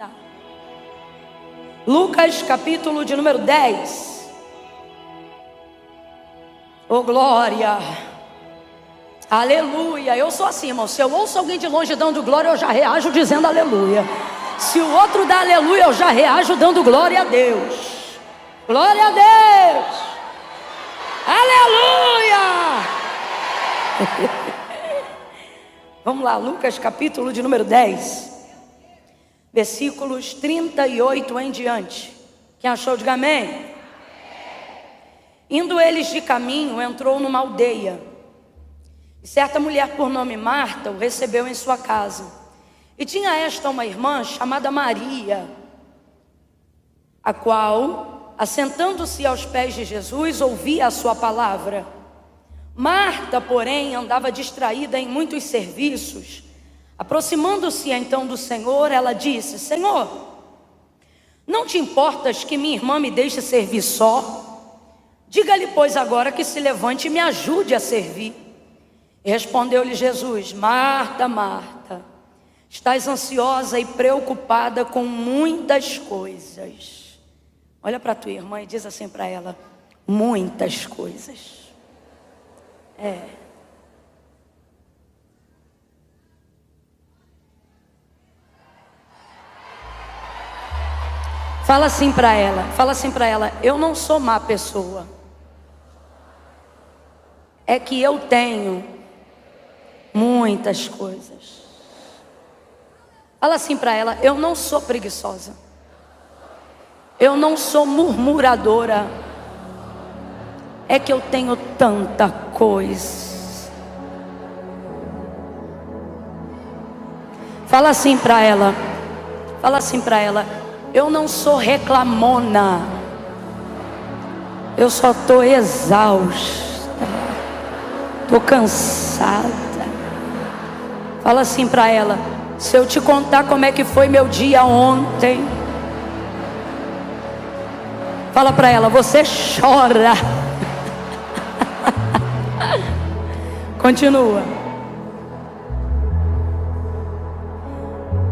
Tá. Lucas, capítulo de número 10. Oh, glória. Aleluia. Eu sou assim, irmão. Se eu ouço alguém de longe dando glória, eu já reajo dizendo aleluia. Se o outro dá aleluia, eu já reajo dando glória a Deus. Glória a Deus. Aleluia. Vamos lá, Lucas capítulo de número 10, versículos 38 em diante. Quem achou, diga amém. Indo eles de caminho, entrou numa aldeia, e certa mulher por nome Marta o recebeu em sua casa. E tinha esta uma irmã chamada Maria, a qual, assentando-se aos pés de Jesus, ouvia a sua palavra. Marta, porém, andava distraída em muitos serviços. Aproximando-se então do Senhor, ela disse: Senhor, não te importas que minha irmã me deixe servir só? Diga-lhe, pois, agora que se levante e me ajude a servir. E respondeu-lhe Jesus: Marta, Marta, estás ansiosa e preocupada com muitas coisas. Olha para tua irmã e diz assim para ela: muitas coisas. Fala assim para ela, eu não sou má pessoa. É que eu tenho muitas coisas. Fala assim para ela, eu não sou preguiçosa. Eu não sou murmuradora. É que eu tenho tanta coisa. Fala assim para ela, eu não sou reclamona. Eu só estou exausta, estou cansada. Fala assim para ela, se eu te contar como é que foi meu dia ontem. Fala para ela, você chora. Continua.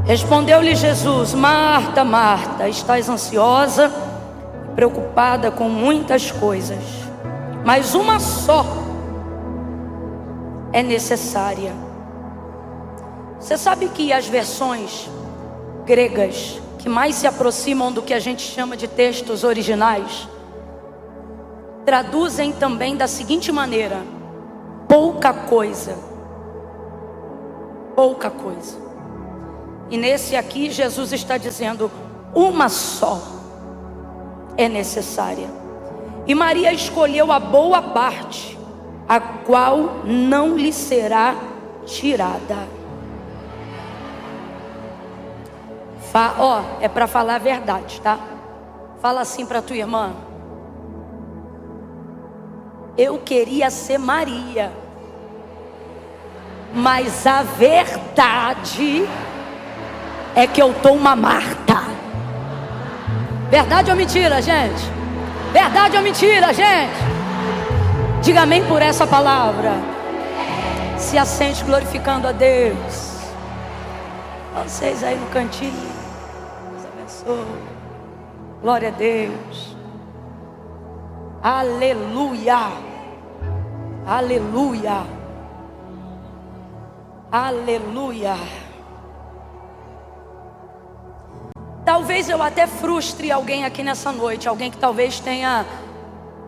Respondeu-lhe Jesus: Marta, Marta, estás ansiosa, preocupada com muitas coisas, mas uma só é necessária. Você sabe que as versões gregas que mais se aproximam do que a gente chama de textos originais traduzem também da seguinte maneira: pouca coisa. Pouca coisa. E nesse aqui Jesus está dizendo, uma só é necessária. E Maria escolheu a boa parte, a qual não lhe será tirada. É para falar a verdade, tá? Fala assim para tua irmã: eu queria ser Maria, mas a verdade é que eu tô uma Marta. Verdade ou mentira, gente? Verdade ou mentira, gente? Diga amém por essa palavra. Se assente glorificando a Deus. Vocês aí no cantinho, Deus abençoe. Glória a Deus. Aleluia. Aleluia. Aleluia. Talvez eu até frustre alguém aqui nessa noite, alguém que talvez tenha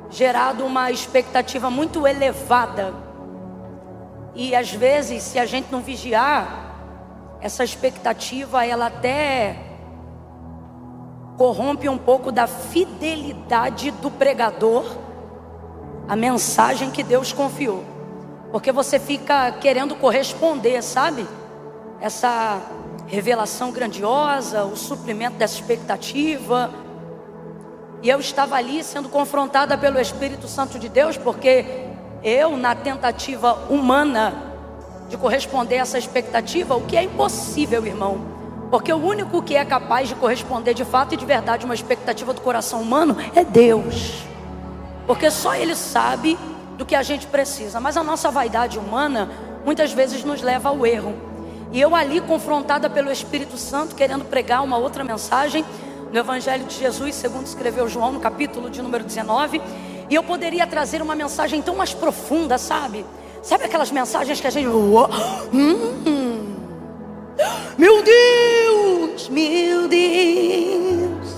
gerado uma expectativa muito elevada. E às vezes, se a gente não vigiar, essa expectativa ela até corrompe um pouco da fidelidade do pregador à mensagem que Deus confiou. Porque você fica querendo corresponder, sabe? Essa revelação grandiosa, o suprimento dessa expectativa. E eu estava ali sendo confrontada pelo Espírito Santo de Deus, porque eu, na tentativa humana de corresponder a essa expectativa, o que é impossível, irmão, porque o único que é capaz de corresponder de fato e de verdade uma expectativa do coração humano é Deus, porque só Ele sabe do que a gente precisa. Mas a nossa vaidade humana muitas vezes nos leva ao erro. E eu ali, confrontada pelo Espírito Santo, querendo pregar uma outra mensagem no Evangelho de Jesus, segundo escreveu João, no capítulo de número 19. E eu poderia trazer uma mensagem tão mais profunda, sabe? Sabe aquelas mensagens que a gente... Meu Deus, meu Deus.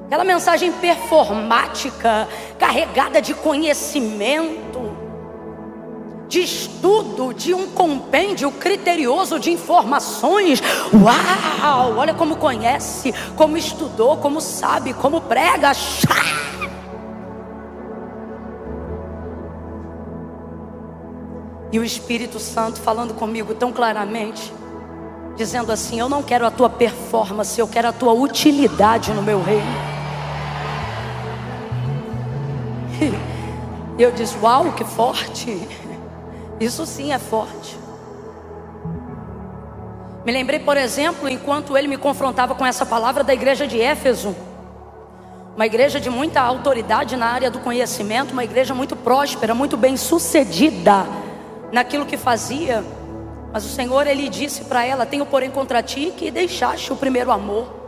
Aquela mensagem performática, carregada de conhecimento, de estudo, de um compêndio criterioso de informações. Uau, olha como conhece, como estudou, como sabe, como prega. E o Espírito Santo falando comigo tão claramente, dizendo assim: eu não quero a tua performance, eu quero a tua utilidade no meu reino. E eu disse: uau, que forte. Isso sim é forte. Me lembrei, por exemplo, enquanto ele me confrontava com essa palavra, da igreja de Éfeso. Uma igreja de muita autoridade na área do conhecimento, uma igreja muito próspera, muito bem sucedida naquilo que fazia. Mas o Senhor, ele disse para ela: tenho porém contra ti que deixaste o primeiro amor.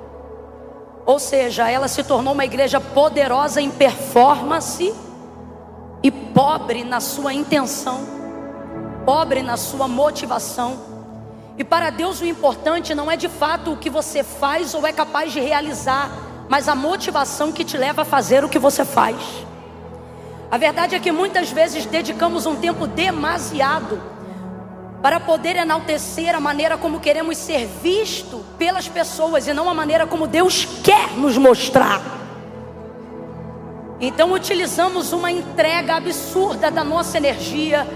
Ou seja, ela se tornou uma igreja poderosa em performance e pobre na sua intenção, pobre na sua motivação. E para Deus o importante não é de fato o que você faz ou é capaz de realizar, mas a motivação que te leva a fazer o que você faz. A verdade é que muitas vezes dedicamos um tempo demasiado para poder enaltecer a maneira como queremos ser vistos pelas pessoas e não a maneira como Deus quer nos mostrar. Então utilizamos uma entrega absurda da nossa energia.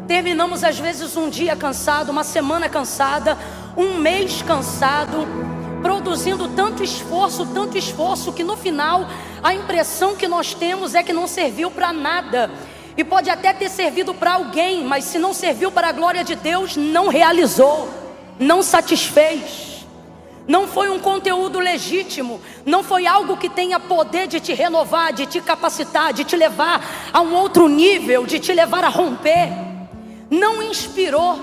Terminamos às vezes um dia cansado, uma semana cansada, um mês cansado, produzindo tanto esforço, que no final a impressão que nós temos é que não serviu para nada. E pode até ter servido para alguém, mas se não serviu para a glória de Deus, não realizou, não satisfez. Não foi um conteúdo legítimo, não foi algo que tenha poder de te renovar, de te capacitar, de te levar a um outro nível, de te levar a romper. Não inspirou,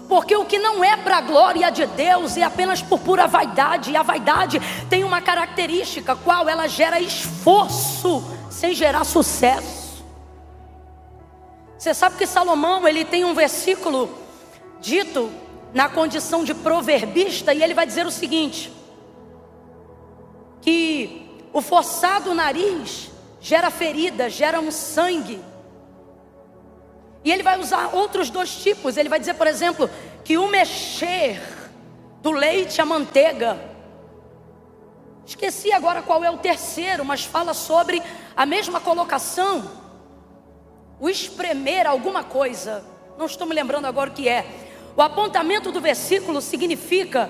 porque o que não é para a glória de Deus é apenas por pura vaidade. E a vaidade tem uma característica, qual? Ela gera esforço sem gerar sucesso. Você sabe que Salomão, ele tem um versículo dito na condição de proverbista, e ele vai dizer o seguinte: que o forçado nariz gera ferida, gera um sangue. E ele vai usar outros dois tipos. Ele vai dizer, por exemplo, que o mexer do leite à manteiga. Esqueci agora qual é o terceiro, mas fala sobre a mesma colocação. O espremer alguma coisa. Não estou me lembrando agora o que é. O apontamento do versículo significa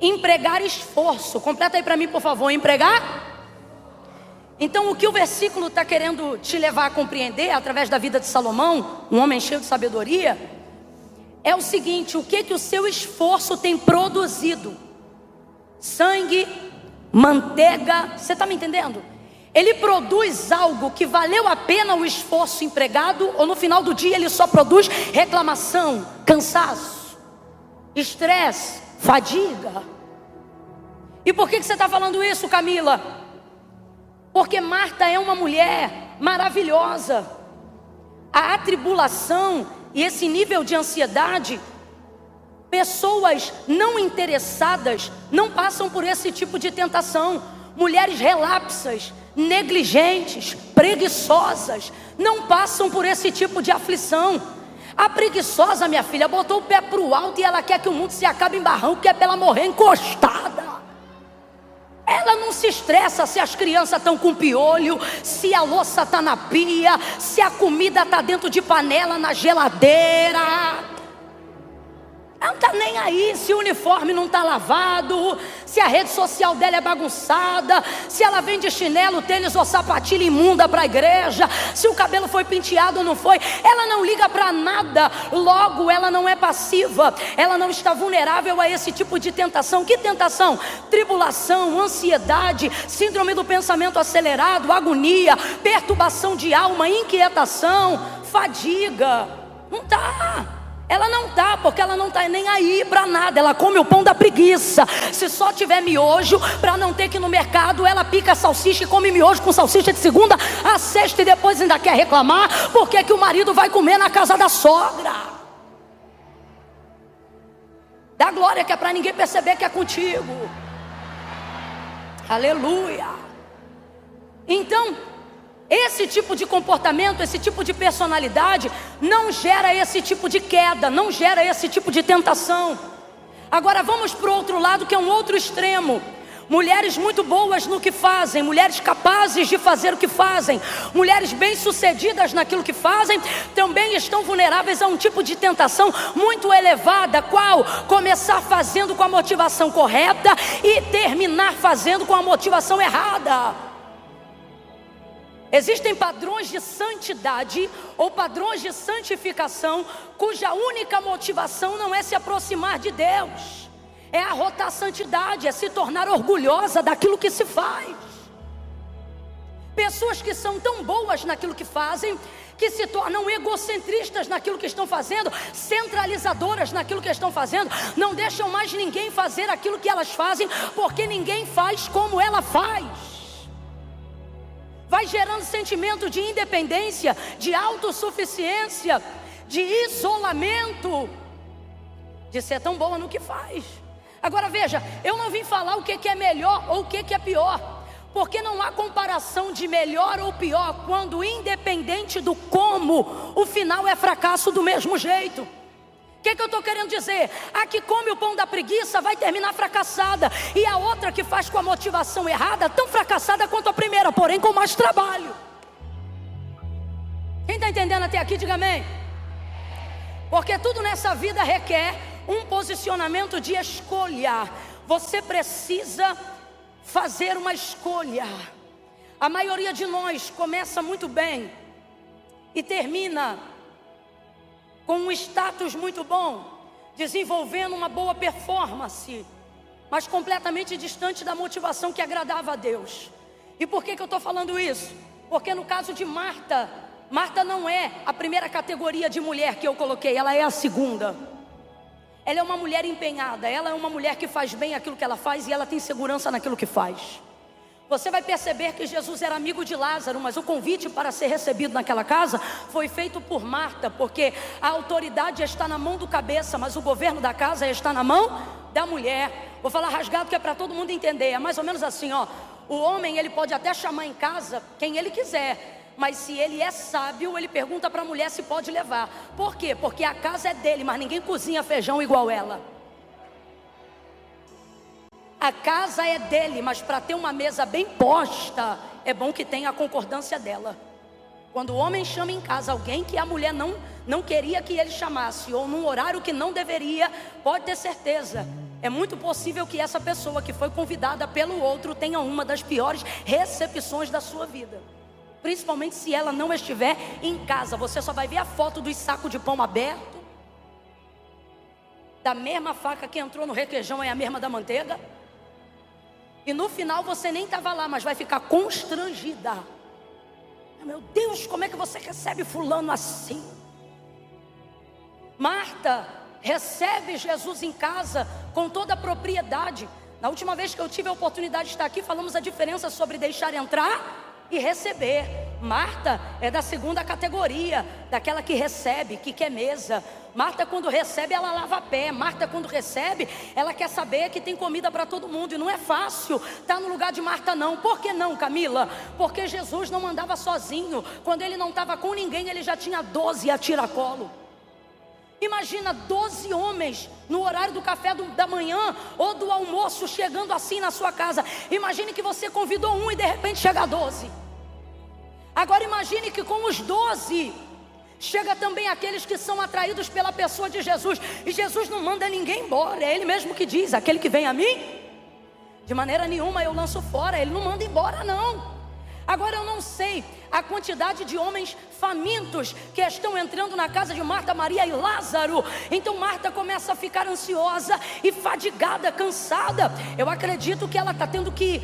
empregar esforço. Completa aí para mim, por favor. Empregar. Então o que o versículo está querendo te levar a compreender, através da vida de Salomão, um homem cheio de sabedoria, é o seguinte: o que o seu esforço tem produzido? Sangue, manteiga, você está me entendendo? Ele produz algo que valeu a pena o esforço empregado, ou no final do dia ele só produz reclamação, cansaço, estresse, fadiga? E por que você está falando isso, Camila? Porque Marta é uma mulher maravilhosa. A atribulação e esse nível de ansiedade, pessoas não interessadas não passam por esse tipo de tentação. Mulheres relapsas, negligentes, preguiçosas, não passam por esse tipo de aflição. A preguiçosa, minha filha, botou o pé para o alto e ela quer que o mundo se acabe em barranco, que é para ela morrer encostada. Ela não se estressa se as crianças estão com piolho, se a louça está na pia, se a comida está dentro de panela na geladeira. Ela não está nem aí se o uniforme não está lavado, se a rede social dela é bagunçada, se ela vem de chinelo, tênis ou sapatilha imunda para a igreja, se o cabelo foi penteado ou não foi. Ela não liga para nada. Logo, ela não é passiva, ela não está vulnerável a esse tipo de tentação. Que tentação? Tribulação, ansiedade, síndrome do pensamento acelerado, agonia, perturbação de alma, inquietação, fadiga. Não está. Ela não tá, porque ela não tá nem aí para nada. Ela come o pão da preguiça. Se só tiver miojo, para não ter que ir no mercado, ela pica salsicha e come miojo com salsicha de segunda a sexta, e depois ainda quer reclamar porque que o marido vai comer na casa da sogra. Dá glória, que é para ninguém perceber que é contigo. Aleluia. Então, esse tipo de comportamento, esse tipo de personalidade não gera esse tipo de queda, não gera esse tipo de tentação. Agora vamos para o outro lado, que é um outro extremo. Mulheres muito boas no que fazem, mulheres capazes de fazer o que fazem, mulheres bem-sucedidas naquilo que fazem, também estão vulneráveis a um tipo de tentação muito elevada. Qual? Começar fazendo com a motivação correta e terminar fazendo com a motivação errada. Existem padrões de santidade ou padrões de santificação cuja única motivação não é se aproximar de Deus, é arrotar a santidade, é se tornar orgulhosa daquilo que se faz. Pessoas que são tão boas naquilo que fazem, que se tornam egocentristas naquilo que estão fazendo, centralizadoras naquilo que estão fazendo, não deixam mais ninguém fazer aquilo que elas fazem, porque ninguém faz como ela faz. Vai gerando sentimento de independência, de autossuficiência, de isolamento, de ser tão boa no que faz. Agora veja, eu não vim falar o que é melhor ou o que é pior, porque não há comparação de melhor ou pior, quando independente do como, o final é fracasso do mesmo jeito. O que eu estou querendo dizer? A que come o pão da preguiça vai terminar fracassada, e a outra que faz com a motivação errada, tão fracassada quanto a primeira, porém com mais trabalho. Quem está entendendo até aqui, diga amém. Porque tudo nessa vida requer um posicionamento de escolha. Você precisa fazer uma escolha. A maioria de nós começa muito bem e termina com um status muito bom, desenvolvendo uma boa performance, mas completamente distante da motivação que agradava a Deus. E por que eu estou falando isso? Porque no caso de Marta, Marta não é a primeira categoria de mulher que eu coloquei, ela é a segunda. Ela é uma mulher empenhada, ela é uma mulher que faz bem aquilo que ela faz e ela tem segurança naquilo que faz. Você vai perceber que Jesus era amigo de Lázaro, mas o convite para ser recebido naquela casa foi feito por Marta, porque a autoridade está na mão do cabeça, mas o governo da casa está na mão da mulher. Vou falar rasgado que é para todo mundo entender, é mais ou menos assim, ó. O homem, ele pode até chamar em casa quem ele quiser, mas se ele é sábio, ele pergunta para a mulher se pode levar. Por quê? Porque a casa é dele, mas ninguém cozinha feijão igual ela. A casa é dele, mas para ter uma mesa bem posta, é bom que tenha a concordância dela. Quando o homem chama em casa alguém que a mulher não queria que ele chamasse, ou num horário que não deveria, pode ter certeza, é muito possível que essa pessoa que foi convidada pelo outro tenha uma das piores recepções da sua vida. Principalmente se ela não estiver em casa. Você só vai ver a foto dos sacos de pão aberto, da mesma faca que entrou no requeijão é a mesma da manteiga. E no final você nem estava lá, mas vai ficar constrangida. Meu Deus, como é que você recebe fulano assim? Marta recebe Jesus em casa com toda a propriedade. Na última vez que eu tive a oportunidade de estar aqui, falamos a diferença sobre deixar entrar e receber. Marta é da segunda categoria, daquela que recebe, que quer mesa. Marta, quando recebe, ela lava pé. Marta, quando recebe, ela quer saber que tem comida para todo mundo. E não é fácil estar no lugar de Marta, não. Por que não, Camila? Porque Jesus não andava sozinho. Quando ele não estava com ninguém, ele já tinha 12 a tiracolo. Imagina 12 homens no horário do café da manhã ou do almoço chegando assim na sua casa. Imagine que você convidou um e de repente chega a 12. Agora imagine que com os 12 chega também aqueles que são atraídos pela pessoa de Jesus. E Jesus não manda ninguém embora, é Ele mesmo que diz: aquele que vem a mim, de maneira nenhuma eu lanço fora. Ele não manda embora, não. Agora eu não sei a quantidade de homens famintos que estão entrando na casa de Marta, Maria e Lázaro. Então Marta começa a ficar ansiosa e fadigada, cansada. Eu acredito que ela está tendo que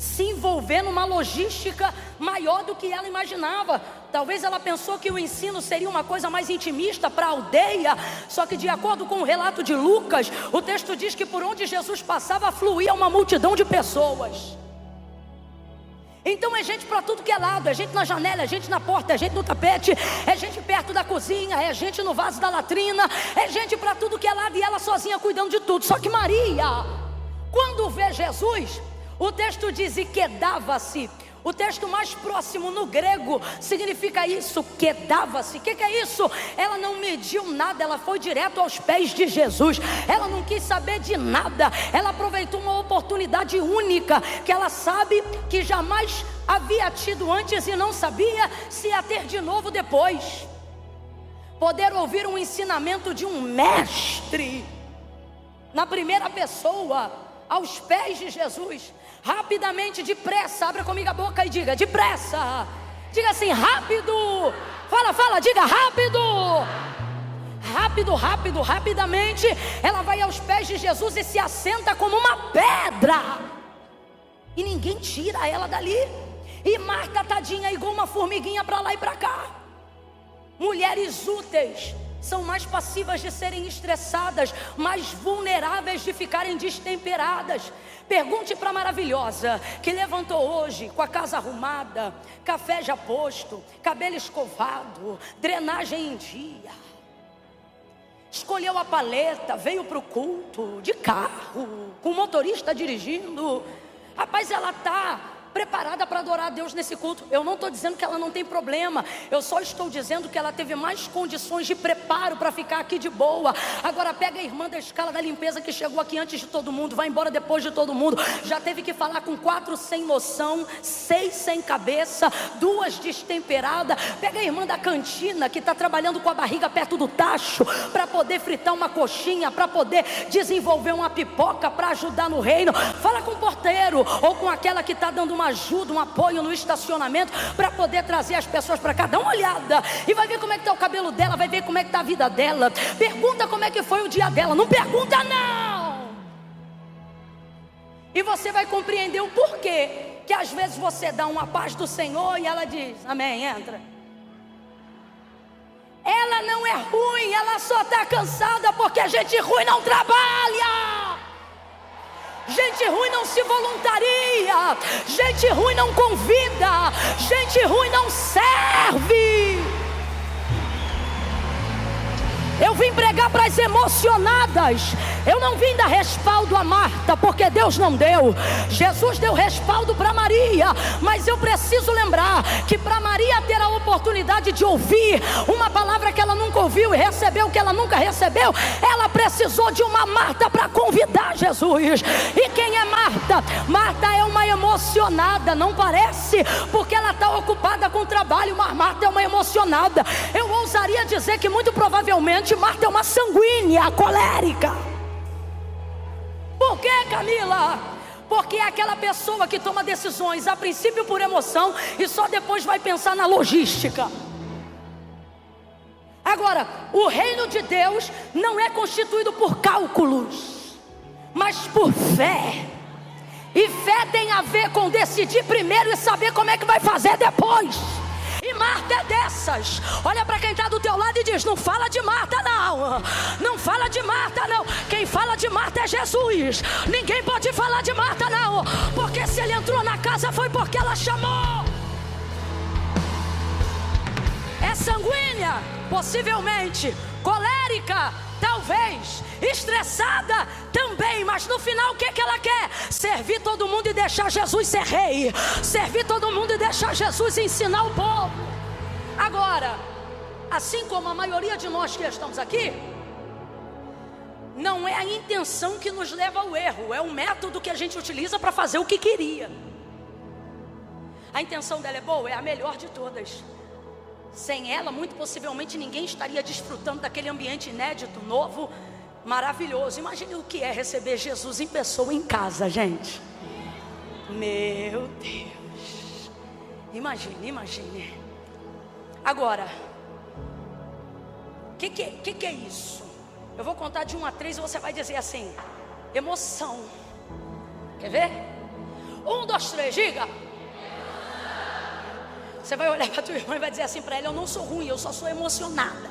se envolver numa logística maior do que ela imaginava. Talvez ela pensou que o ensino seria uma coisa mais intimista para a aldeia. Só que de acordo com o relato de Lucas, o texto diz que por onde Jesus passava fluía uma multidão de pessoas. Então é gente para tudo que é lado, é gente na janela, é gente na porta, é gente no tapete, é gente perto da cozinha, é gente no vaso da latrina, é gente para tudo que é lado, e ela sozinha cuidando de tudo. Só que Maria, quando vê Jesus, o texto diz: e quedava-se. O texto mais próximo no grego significa isso, quedava-se. O que é isso? Ela não mediu nada, ela foi direto aos pés de Jesus. Ela não quis saber de nada. Ela aproveitou uma oportunidade única, que ela sabe que jamais havia tido antes e não sabia se ia ter de novo depois. Poder ouvir um ensinamento de um mestre, na primeira pessoa, aos pés de Jesus. Rapidamente, depressa, abra comigo a boca e diga: depressa. Diga assim: rápido. Fala, diga: rápido. Rapidamente, ela vai aos pés de Jesus e se assenta como uma pedra. E ninguém tira ela dali. E Marta, tadinha, igual uma formiguinha para lá e para cá. Mulheres úteis são mais passivas de serem estressadas, mais vulneráveis de ficarem destemperadas. Pergunte para a maravilhosa, que levantou hoje com a casa arrumada, café já posto, cabelo escovado, drenagem em dia, escolheu a paleta, veio para o culto de carro, com o motorista dirigindo. Rapaz, ela está preparada para adorar a Deus nesse culto. Eu não estou dizendo que ela não tem problema, eu só estou dizendo que ela teve mais condições de preparo para ficar aqui de boa. Agora pega a irmã da escala da limpeza que chegou aqui antes de todo mundo, vai embora depois de todo mundo, já teve que falar com 4 sem noção, 6 sem cabeça, 2 destemperadas. Pega a irmã da cantina que está trabalhando com a barriga perto do tacho para poder fritar uma coxinha, para poder desenvolver uma pipoca para ajudar no reino. Fala com o porteiro ou com aquela que está dando uma ajuda, um apoio no estacionamento para poder trazer as pessoas para cá. Dá uma olhada e vai ver como é que está o cabelo dela, vai ver como é que está a vida dela. Pergunta como é que foi o dia dela. Não pergunta não. E você vai compreender o porquê que às vezes você dá uma paz do Senhor e ela diz: amém, entra. Ela não é ruim, ela só está cansada, porque a gente ruim não trabalha. Gente ruim não se voluntaria, gente ruim não convida, gente ruim não serve. Eu vim pregar para as emocionadas. Eu não vim dar respaldo a Marta, porque Deus não deu. Jesus deu respaldo para Maria. Mas eu preciso lembrar que para Maria ter a oportunidade de ouvir uma palavra que ela nunca ouviu e receber o que ela nunca recebeu, ela precisou de uma Marta para convidar Jesus. E quem é Marta? Marta é uma emocionada, não parece, porque ela está ocupada com o trabalho, mas Marta é uma emocionada. Eu ousaria dizer que muito provavelmente Marta é uma sanguínea, colérica. Por que, Camila? Porque é aquela pessoa que toma decisões a princípio por emoção e só depois vai pensar na logística. Agora, o reino de Deus não é constituído por cálculos, mas por fé. E fé tem a ver com decidir primeiro e saber como é que vai fazer depois. E Marta é dessas. Olha para quem está do teu lado e diz: não fala de Marta não. Não fala de Marta não. Quem fala de Marta é Jesus. Ninguém pode falar de Marta não, porque se ele entrou na casa foi porque ela chamou. É sanguínea? Possivelmente. Colérica? Talvez. Estressada? Também. Mas no final o que ela quer? Servir todo mundo e deixar Jesus ser rei. Servir todo mundo e deixar Jesus ensinar o povo. Agora, assim como a maioria de nós que estamos aqui, não é a intenção que nos leva ao erro, é o método que a gente utiliza para fazer o que queria. A intenção dela é boa, é a melhor de todas. Sem ela, muito possivelmente ninguém estaria desfrutando daquele ambiente inédito, novo, maravilhoso. Imagine o que é receber Jesus em pessoa em casa, gente. Meu Deus. Imagine. Agora, o que é isso? Eu vou contar de 1 a 3 e você vai dizer assim: emoção. Quer ver? 1, 2, 3, diga. Você vai olhar para tua irmã e vai dizer assim para ela: eu não sou ruim, eu só sou emocionada.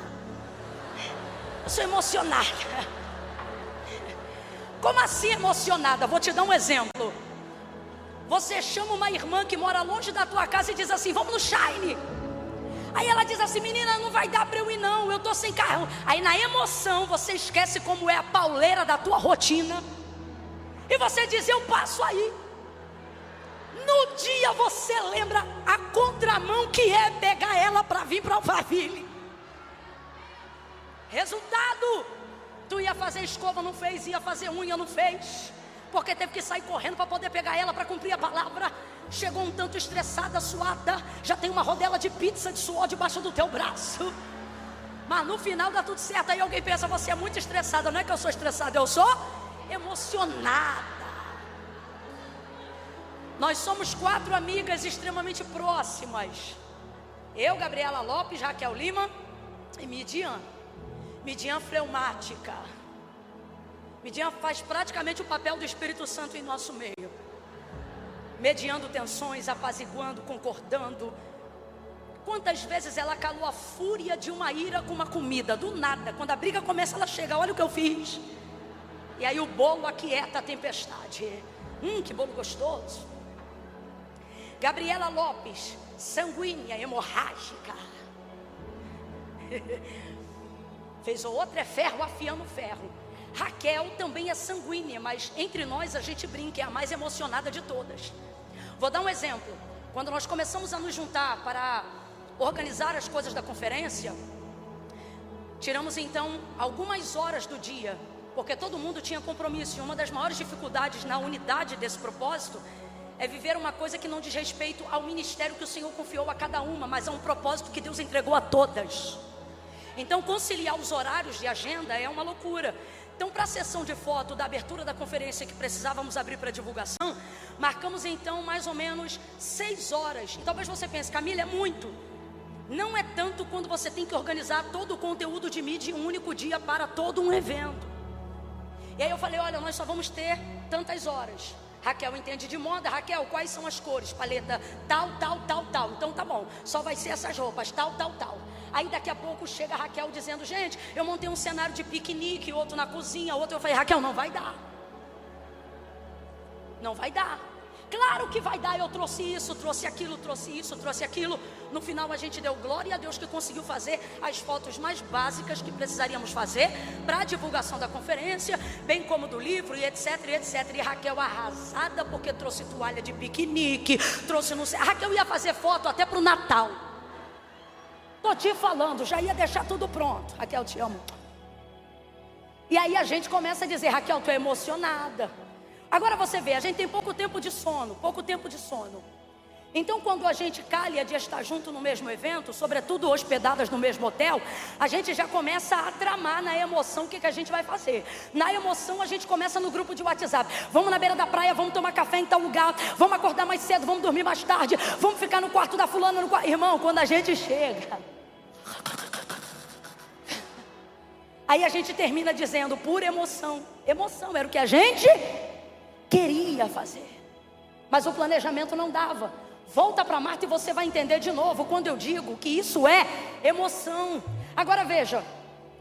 Eu sou emocionada. Como assim emocionada? Vou te dar um exemplo. Você chama uma irmã que mora longe da tua casa e diz assim: vamos no Shine. Aí ela diz assim: menina, não vai dar para eu ir não, eu tô sem carro. Aí na emoção você esquece como é a pauleira da tua rotina e você diz: eu passo aí. No dia você lembra a contramão que é pegar ela para vir para Alphaville. Resultado: tu ia fazer escova, não fez. Ia fazer unha, não fez, porque teve que sair correndo para poder pegar ela, para cumprir a palavra. Chegou um tanto estressada, suada, já tem uma rodela de pizza de suor debaixo do teu braço. Mas no final dá tudo certo. Aí alguém pensa: você é muito estressada. Não é que eu sou estressada, eu sou emocionada. Nós somos 4 amigas extremamente próximas. Eu, Gabriela Lopes, Raquel Lima e Midian. Midian fleumática. Midian faz praticamente o papel do Espírito Santo em nosso meio, mediando tensões, apaziguando, concordando. Quantas vezes ela calou a fúria de uma ira com uma comida, do nada. Quando a briga começa, ela chega: olha o que eu fiz. E aí o bolo aquieta a tempestade. Que bolo gostoso. Gabriela Lopes, sanguínea, hemorrágica. Fez outra, é ferro afiando ferro. Raquel também é sanguínea, mas entre nós a gente brinca, é a mais emocionada de todas. Vou dar um exemplo. Quando nós começamos a nos juntar para organizar as coisas da conferência, tiramos então algumas horas do dia, porque todo mundo tinha compromisso. E uma das maiores dificuldades na unidade desse propósito é viver uma coisa que não diz respeito ao ministério que o Senhor confiou a cada uma, mas a um propósito que Deus entregou a todas. Então conciliar os horários de agenda é uma loucura. Então, para a sessão de foto da abertura da conferência que precisávamos abrir para divulgação, marcamos então mais ou menos 6 horas. E talvez você pense: Camila, é muito. Não é tanto quando você tem que organizar todo o conteúdo de mídia em um único dia para todo um evento. E aí eu falei: olha, nós só vamos ter tantas horas. Raquel entende de moda. Raquel, quais são as cores? Paleta tal, tal, tal, tal. Então tá bom, só vai ser essas roupas, tal, tal, tal. Aí daqui a pouco chega a Raquel dizendo: gente, eu montei um cenário de piquenique, outro na cozinha, outro. Eu falei: Raquel, não vai dar. Não vai dar. Claro que vai dar. Eu trouxe isso, trouxe aquilo, trouxe isso, trouxe aquilo. No final a gente deu glória a Deus que conseguiu fazer as fotos mais básicas que precisaríamos fazer para a divulgação da conferência, bem como do livro e etc, e etc. E Raquel arrasada porque trouxe toalha de piquenique, trouxe não sei. A Raquel ia fazer foto até para o Natal. Tô te falando, já ia deixar tudo pronto. Raquel, te amo. E aí a gente começa a dizer: Raquel, tu é emocionada. Agora você vê, a gente tem pouco tempo de sono. Então quando a gente calha de estar junto no mesmo evento, sobretudo hospedadas no mesmo hotel, a gente já começa a tramar na emoção o que a gente vai fazer. Na emoção a gente começa no grupo de WhatsApp: vamos na beira da praia, vamos tomar café em tal lugar, vamos acordar mais cedo, vamos dormir mais tarde, vamos ficar no quarto da fulana, Irmão, quando a gente chega, aí a gente termina dizendo por emoção. Emoção era o que a gente queria fazer, mas o planejamento não dava. Volta para Marta e você vai entender de novo quando eu digo que isso é emoção. Agora veja,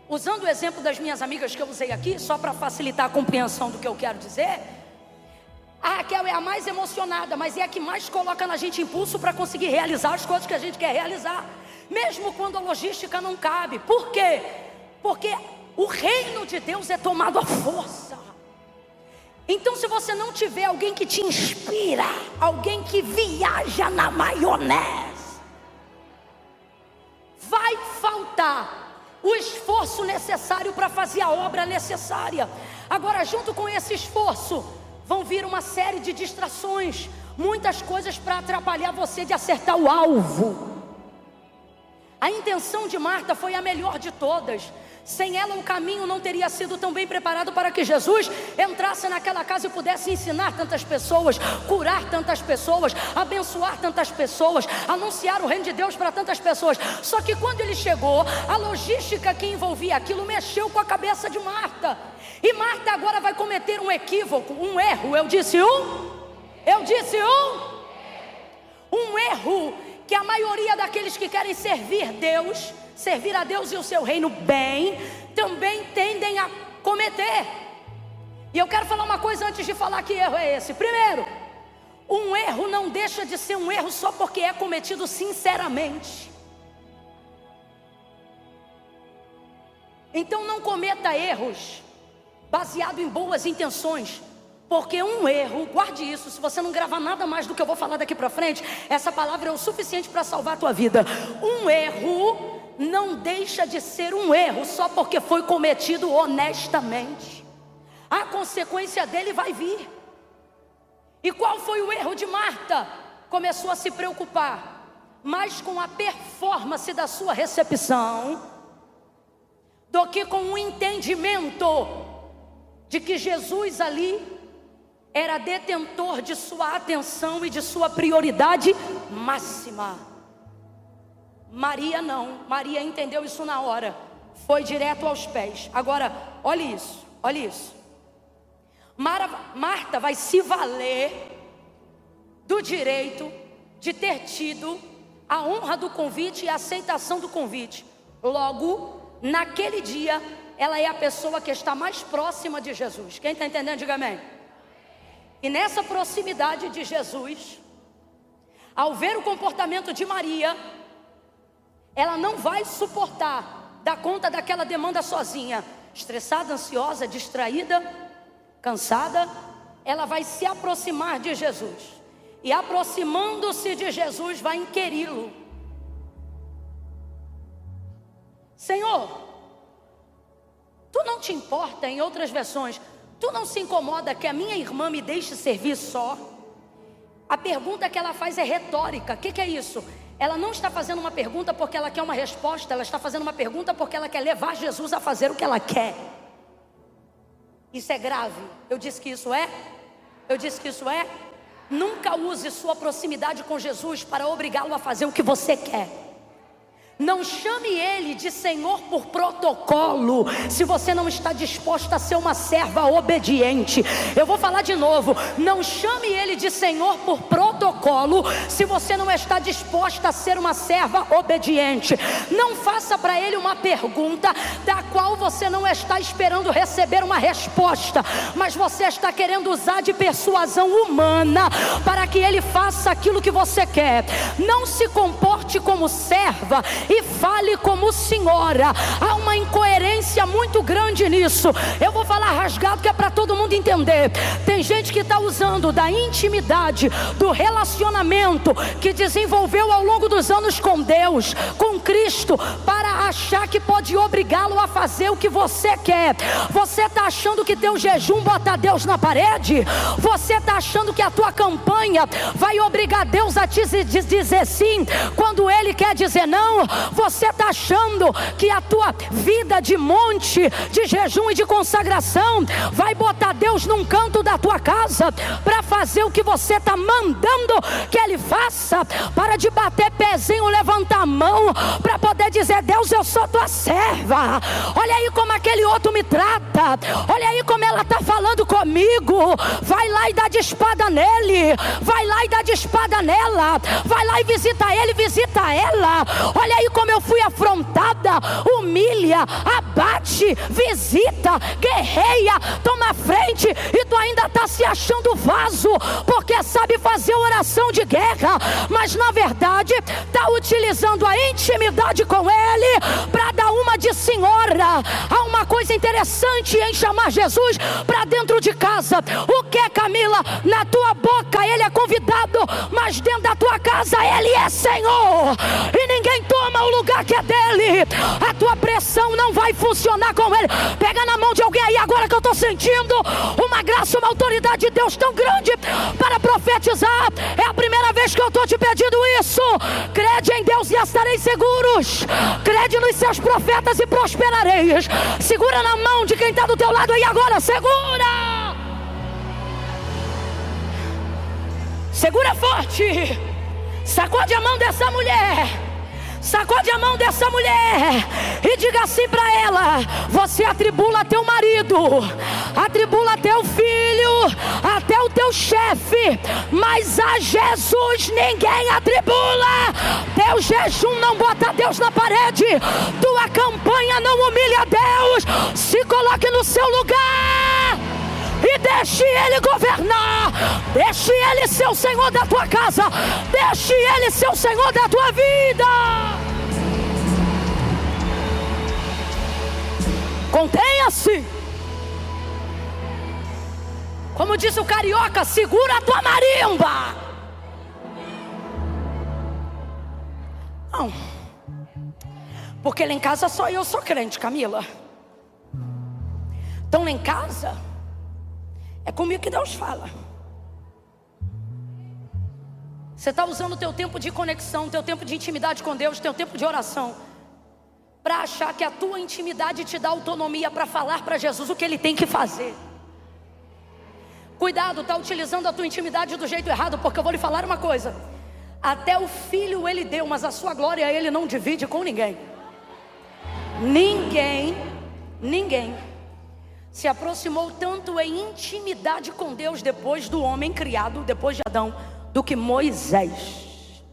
usando o exemplo das minhas amigas que eu usei aqui, só para facilitar a compreensão do que eu quero dizer, a Raquel é a mais emocionada, mas é a que mais coloca na gente impulso para conseguir realizar as coisas que a gente quer realizar, mesmo quando a logística não cabe. Por quê? Porque o reino de Deus é tomado à força. Então se você não tiver alguém que te inspira, alguém que viaja na maionese, vai faltar o esforço necessário para fazer a obra necessária. Agora, junto com esse esforço, vão vir uma série de distrações, muitas coisas para atrapalhar você de acertar o alvo. A intenção de Marta foi a melhor de todas. Sem ela o caminho não teria sido tão bem preparado para que Jesus entrasse naquela casa e pudesse ensinar tantas pessoas, curar tantas pessoas, abençoar tantas pessoas, anunciar o reino de Deus para tantas pessoas. Só que quando ele chegou, a logística que envolvia aquilo mexeu com a cabeça de Marta. E Marta agora vai cometer um equívoco, um erro. Eu disse Eu disse um erro que a maioria daqueles que querem servir a Deus e o seu reino bem, também tendem a cometer. E eu quero falar uma coisa antes de falar que erro é esse. Primeiro, um erro não deixa de ser um erro só porque é cometido sinceramente. Então não cometa erros baseado em boas intenções, porque um erro, guarde isso, se você não gravar nada mais do que eu vou falar daqui para frente, essa palavra é o suficiente para salvar a tua vida. Um erro não deixa de ser um erro só porque foi cometido honestamente. A consequência dele vai vir. E qual foi o erro de Marta? Começou a se preocupar mais com a performance da sua recepção do que com o entendimento de que Jesus ali era detentor de sua atenção e de sua prioridade máxima. Maria não, Maria entendeu isso na hora, foi direto aos pés. Agora, olha isso. Marta vai se valer do direito de ter tido a honra do convite e a aceitação do convite. Logo, naquele dia, ela é a pessoa que está mais próxima de Jesus. Quem está entendendo, diga amém. E nessa proximidade de Jesus, ao ver o comportamento de Maria, ela não vai suportar dar conta daquela demanda sozinha. Estressada, ansiosa, distraída, cansada, ela vai se aproximar de Jesus. E aproximando-se de Jesus, vai inquiri-lo: Senhor, tu não te importa, em outras versões, tu não se incomoda que a minha irmã me deixe servir só? A pergunta que ela faz é retórica. O que é isso? Ela não está fazendo uma pergunta porque ela quer uma resposta. Ela está fazendo uma pergunta porque ela quer levar Jesus a fazer o que ela quer. Isso é grave. Eu disse que isso é. Nunca use sua proximidade com Jesus para obrigá-lo a fazer o que você quer. Não chame ele de Senhor por protocolo, se você não está disposta a ser uma serva obediente. Eu vou falar de novo: não chame ele de Senhor por protocolo, se você não está disposta a ser uma serva obediente. Não faça para ele uma pergunta da qual você não está esperando receber uma resposta, mas você está querendo usar de persuasão humana para que ele faça aquilo que você quer. Não se comporte como serva e fale como senhora. Há uma incoerência muito grande nisso. Eu vou falar rasgado que é para todo mundo entender. Tem gente que está usando da intimidade, do relacionamento que desenvolveu ao longo dos anos com Deus, com Cristo, para achar que pode obrigá-lo a fazer o que você quer. Você está achando que teu jejum bota Deus na parede? Você está achando que a tua campanha vai obrigar Deus a te dizer sim quando Ele quer dizer não? Você está achando que a tua vida de monte, de jejum e de consagração vai botar Deus num canto da tua casa para fazer o que você está mandando que Ele faça? Para de bater pezinho, levantar a mão para poder dizer: Deus, eu sou tua serva. Olha aí como aquele outro me trata. Olha aí como ela está falando comigo. Vai lá e dá de espada nele. Vai lá e dá de espada nela. Vai lá e visita ele, visita ela. Olha aí como eu fui afrontada. Humilha, abate, visita, guerreia, toma frente. E tu ainda está se achando vaso, porque sabe fazer oração de guerra, mas na verdade está utilizando a intimidade com ele para dar uma de senhora. Há uma coisa interessante em chamar Jesus para dentro de casa. O que, Camila? Na tua boca ele é convidado, mas dentro da tua casa ele é Senhor, e ninguém toma o lugar que é dele. A tua pressão não vai funcionar com ele. Pega na mão de alguém aí agora, que eu estou sentindo uma graça, uma autoridade de Deus tão grande para profetizar. É a primeira vez que eu estou te pedindo isso. Crede em Deus e estareis seguros. Crede nos seus profetas e prosperareis. Segura na mão de quem está do teu lado aí agora. Segura! Segura forte. Sacode a mão dessa mulher. Sacode a mão dessa mulher e diga assim para ela: você atribula teu marido, atribula teu filho, até o teu chefe, mas a Jesus ninguém atribula. Teu jejum não bota Deus na parede, tua campanha não humilha Deus. Se coloque no seu lugar e deixe Ele governar. Deixe Ele ser o Senhor da tua casa. Deixe Ele ser o Senhor da tua vida. Contenha-se. Como disse o carioca, segura a tua marimba. Não, porque lá em casa só eu sou crente, Camila. Então lá em casa é comigo que Deus fala. Você está usando o teu tempo de conexão, teu tempo de intimidade com Deus, teu tempo de oração, para achar que a tua intimidade te dá autonomia para falar para Jesus o que Ele tem que fazer. Cuidado, está utilizando a tua intimidade do jeito errado, porque eu vou lhe falar uma coisa. Até o Filho Ele deu, mas a sua glória Ele não divide com ninguém. Ninguém se aproximou tanto em intimidade com Deus depois do homem criado, depois de Adão, do que Moisés.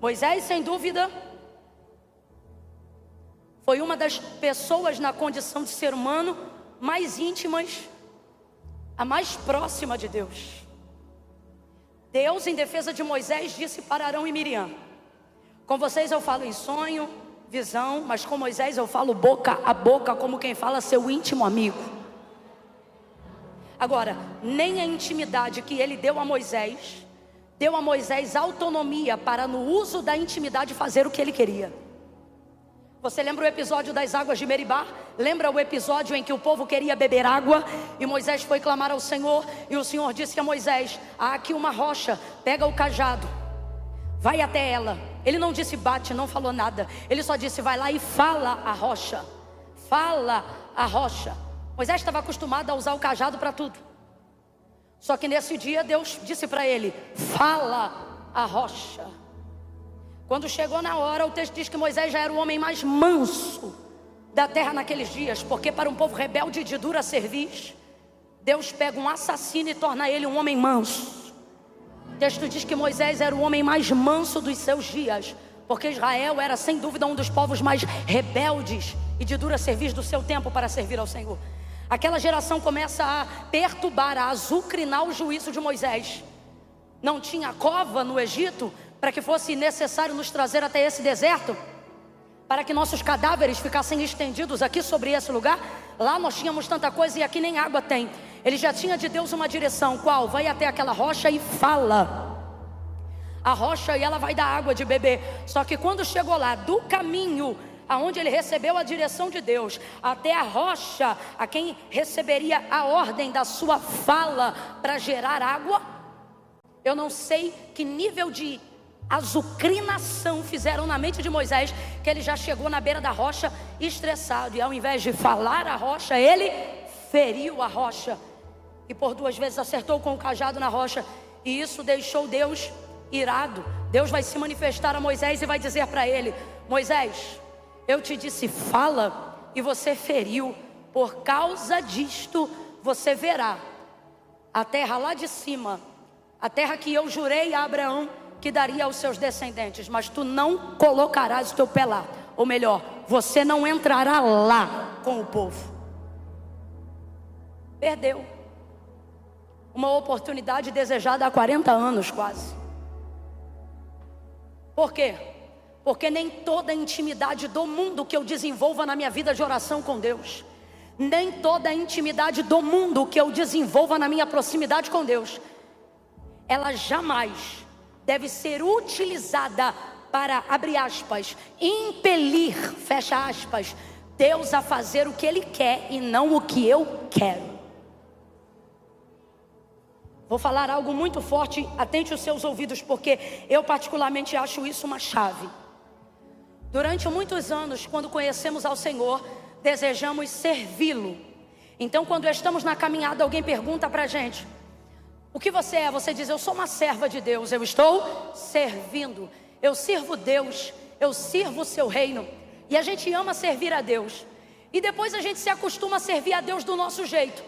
Moisés, sem dúvida, foi uma das pessoas na condição de ser humano mais íntimas, a mais próxima de Deus. Deus, em defesa de Moisés, disse para Arão e Miriam: com vocês eu falo em sonho, visão, mas com Moisés eu falo boca a boca, como quem fala seu íntimo amigo. Agora, nem a intimidade que ele deu a Moisés autonomia para, no uso da intimidade, fazer o que ele queria. Você lembra o episódio das águas de Meribá? Lembra o episódio em que o povo queria beber água e Moisés foi clamar ao Senhor, e o Senhor disse a Moisés: há aqui uma rocha, pega o cajado, vai até ela. Ele não disse bate, não falou nada. Ele só disse: vai lá e fala a rocha. Fala a rocha. Moisés estava acostumado a usar o cajado para tudo. Só que nesse dia Deus disse para ele: fala a rocha. Quando chegou na hora, o texto diz que Moisés já era o homem mais manso da terra naqueles dias, porque para um povo rebelde de dura cerviz, Deus pega um assassino e torna ele um homem manso. O texto diz que Moisés era o homem mais manso dos seus dias, porque Israel era sem dúvida um dos povos mais rebeldes e de dura cerviz do seu tempo para servir ao Senhor. Aquela geração começa a perturbar, a azucrinar o juízo de Moisés. Não tinha cova no Egito para que fosse necessário nos trazer até esse deserto, para que nossos cadáveres ficassem estendidos aqui sobre esse lugar. Lá nós tínhamos tanta coisa e aqui nem água tem. Ele já tinha de Deus uma direção, qual? Vai até aquela rocha e fala a rocha, e ela vai dar água de beber. Só que quando chegou lá, do caminho aonde ele recebeu a direção de Deus, até a rocha a quem receberia a ordem da sua fala para gerar água, eu não sei que nível de azucrinação fizeram na mente de Moisés, que ele já chegou na beira da rocha estressado, e ao invés de falar a rocha, ele feriu a rocha, e por 2 vezes acertou com o cajado na rocha, e isso deixou Deus irado. Deus vai se manifestar a Moisés e vai dizer para ele: Moisés, eu te disse fala e você feriu. Por causa disto você verá a terra lá de cima, a terra que eu jurei a Abraão que daria aos seus descendentes, mas tu não colocarás o teu pé lá, ou melhor, você não entrará lá com o povo. Perdeu uma oportunidade desejada há 40 anos quase. Por quê? Porque nem toda a intimidade do mundo que eu desenvolva na minha vida de oração com Deus, nem toda a intimidade do mundo que eu desenvolva na minha proximidade com Deus, ela jamais deve ser utilizada para, abre aspas, impelir, fecha aspas, Deus a fazer o que Ele quer e não o que eu quero. Vou falar algo muito forte, atente os seus ouvidos, porque eu particularmente acho isso uma chave. Durante muitos anos, quando conhecemos ao Senhor, desejamos servi-lo. Então, quando estamos na caminhada, alguém pergunta para a gente: o que você é? Você diz: eu sou uma serva de Deus, eu estou servindo, eu sirvo Deus, eu sirvo o seu reino. E a gente ama servir a Deus, e depois a gente se acostuma a servir a Deus do nosso jeito.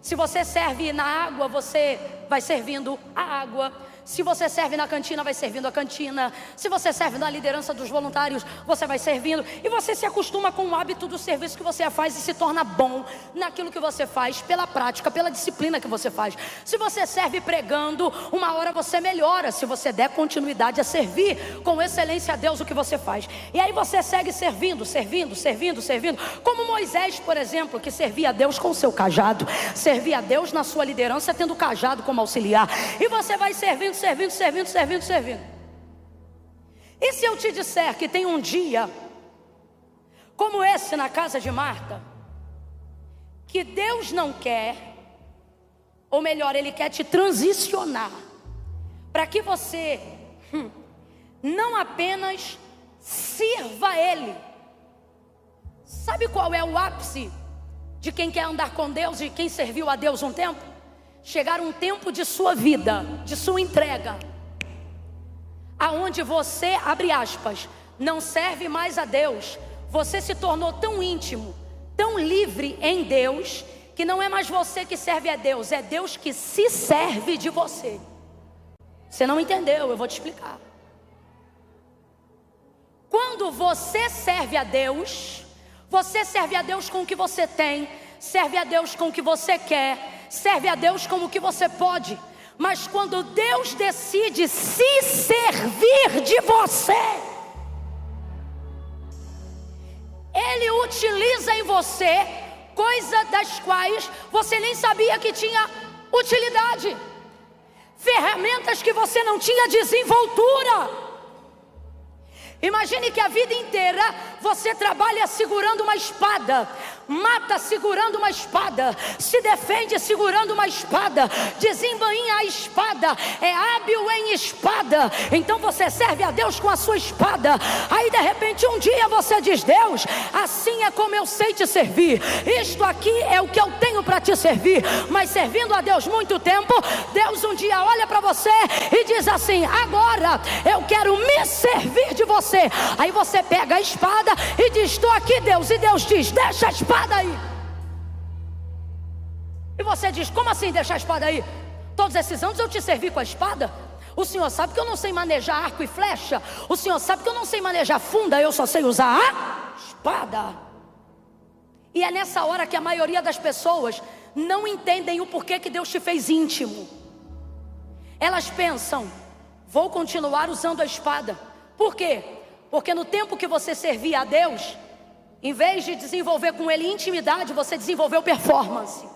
Se você serve na água, você vai servindo a água. Se você serve na cantina, vai servindo a cantina. Se você serve na liderança dos voluntários, você vai servindo. E você se acostuma com o hábito do serviço que você faz e se torna bom naquilo que você faz, pela prática, pela disciplina que você faz. Se você serve pregando, uma hora você melhora, se você der continuidade a servir com excelência a Deus o que você faz. E aí você segue servindo. Como Moisés, por exemplo, que servia a Deus com o seu cajado. Servia a Deus na sua liderança, tendo o cajado como auxiliar. E você vai servindo. E se eu te disser que tem um dia como esse na casa de Marta, que Deus não quer, ou melhor, Ele quer te transicionar, para que você não apenas sirva a Ele. Sabe qual é o ápice de quem quer andar com Deus e quem serviu a Deus um tempo? Chegar um tempo de sua vida, de sua entrega, aonde você, abre aspas, não serve mais a Deus. Você se tornou tão íntimo, tão livre em Deus, que não é mais você que serve a Deus, é Deus que se serve de você. Você não entendeu, eu vou te explicar. Quando você serve a Deus, você serve a Deus com o que você tem, serve a Deus com o que você quer, serve a Deus como o que você pode. Mas quando Deus decide se servir de você, Ele utiliza em você coisas das quais você nem sabia que tinha utilidade, ferramentas que você não tinha desenvoltura. Imagine que a vida inteira você trabalha segurando uma espada, mata segurando uma espada, se defende segurando uma espada, desembainha a espada, é hábil em espada. Então você serve a Deus com a sua espada. Aí de repente um dia você diz: Deus, assim é como eu sei te servir, isto aqui é o que eu tenho para te servir. Mas servindo a Deus muito tempo, Deus um dia olha para você e diz assim: agora eu quero me servir de você. Aí você pega a espada e diz: estou aqui, Deus. E Deus diz: deixa a espada aí. E você diz: como assim deixar a espada aí? Todos esses anos eu te servi com a espada. O Senhor sabe que eu não sei manejar arco e flecha. O Senhor sabe que eu não sei manejar funda. Eu só sei usar a espada. E é nessa hora que a maioria das pessoas não entendem o porquê que Deus te fez íntimo. Elas pensam: vou continuar usando a espada. Por quê? Porque no tempo que você servia a Deus, em vez de desenvolver com Ele intimidade, você desenvolveu performance.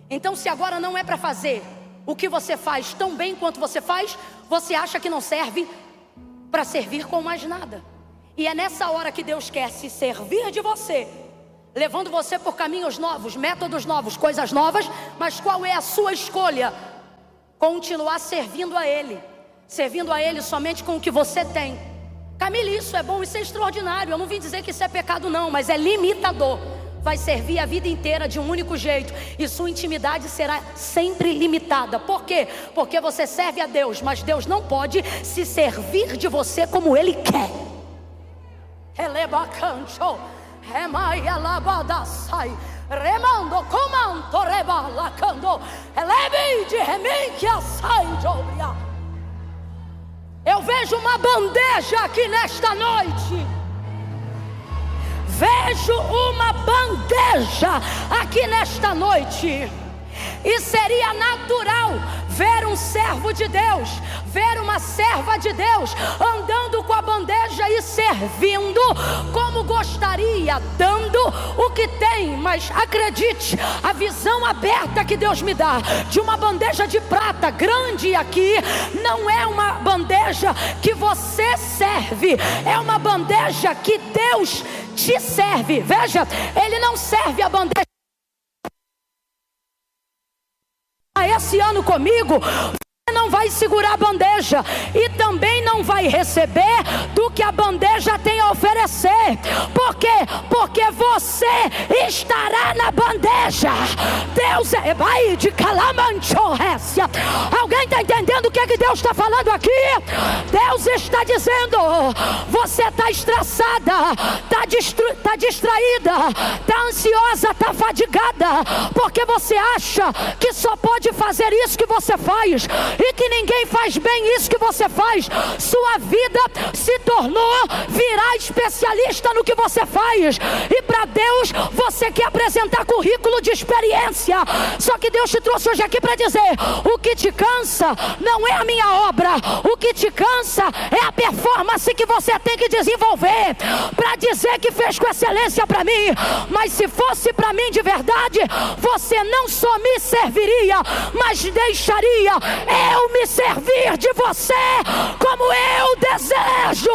Então, se agora não é para fazer o que você faz tão bem quanto você faz, você acha que não serve para servir com mais nada. E é nessa hora que Deus quer se servir de você, levando você por caminhos novos, métodos novos, coisas novas. Mas qual é a sua escolha? Continuar servindo a Ele. Servindo a Ele somente com o que você tem. Camille, isso é bom, isso é extraordinário. Eu não vim dizer que isso é pecado não, mas é limitador. Vai servir a vida inteira de um único jeito, e sua intimidade será sempre limitada. Por quê? Porque você serve a Deus, mas Deus não pode se servir de você como Ele quer. Elebacancho, remaialabadasai, remando comando rebalacando, elebe de remenque assai de obria. Eu vejo uma bandeja aqui nesta noite. Vejo uma bandeja aqui nesta noite. E seria natural ver um servo de Deus, ver uma serva de Deus andando com a bandeja e servindo como gostaria, dando o que tem. Mas acredite, a visão aberta que Deus me dá de uma bandeja de prata grande aqui, não é uma bandeja que você serve, é uma bandeja que Deus te serve. Veja, Ele não serve a bandeja. Esse ano comigo, você não vai segurar a bandeja, e também também não vai receber do que a bandeja tem a oferecer. Por quê? Porque você estará na bandeja. Deus é vai de calamanchorrécia. Alguém está entendendo o que é que Deus está falando aqui? Deus está dizendo: você está estressada, está distraída, está ansiosa, está fadigada, porque você acha que só pode fazer isso que você faz, e que ninguém faz bem isso que você faz. Sua vida se tornou virar especialista no que você faz, e para Deus você quer apresentar currículo de experiência. Só que Deus te trouxe hoje aqui para dizer: o que te cansa não é a minha obra, o que te cansa é a performance que você tem que desenvolver para dizer que fez com excelência para mim. Mas se fosse para mim de verdade, você não só me serviria, mas deixaria eu me servir de você como eu desejo,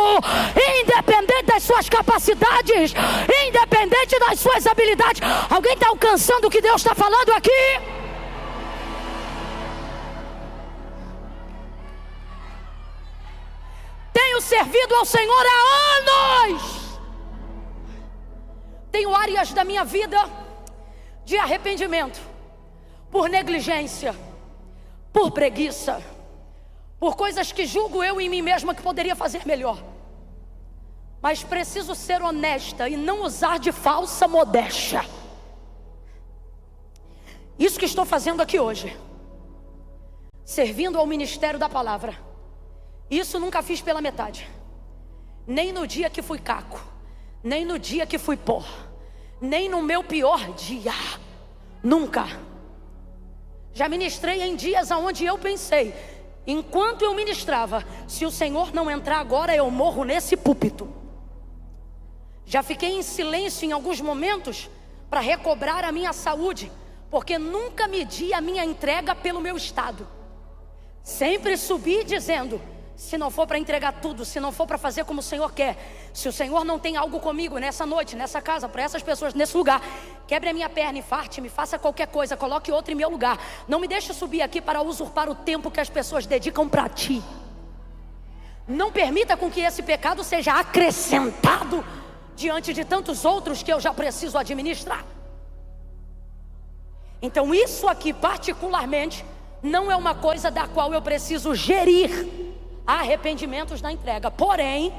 independente das suas capacidades, independente das suas habilidades. Alguém está alcançando o que Deus está falando aqui? Tenho servido ao Senhor há anos. Tenho áreas da minha vida de arrependimento, por negligência, por preguiça, por coisas que julgo eu em mim mesma que poderia fazer melhor. Mas preciso ser honesta e não usar de falsa modéstia. Isso que estou fazendo aqui hoje, servindo ao ministério da palavra, isso nunca fiz pela metade. Nem no dia que fui caco, nem no dia que fui pó, nem no meu pior dia. Nunca. Já ministrei em dias onde eu pensei, enquanto eu ministrava, se o Senhor não entrar agora, eu morro nesse púlpito. Já fiquei em silêncio em alguns momentos para recobrar a minha saúde, porque nunca medi a minha entrega pelo meu estado. Sempre subi dizendo: se não for para entregar tudo, se não for para fazer como o Senhor quer, se o Senhor não tem algo comigo nessa noite, nessa casa, para essas pessoas, nesse lugar, quebre a minha perna, infarte-me, faça qualquer coisa, coloque outro em meu lugar. Não me deixe subir aqui para usurpar o tempo que as pessoas dedicam para ti. Não permita com que esse pecado seja acrescentado diante de tantos outros que eu já preciso administrar. Então isso aqui particularmente não é uma coisa da qual eu preciso gerir arrependimentos na entrega. Porém,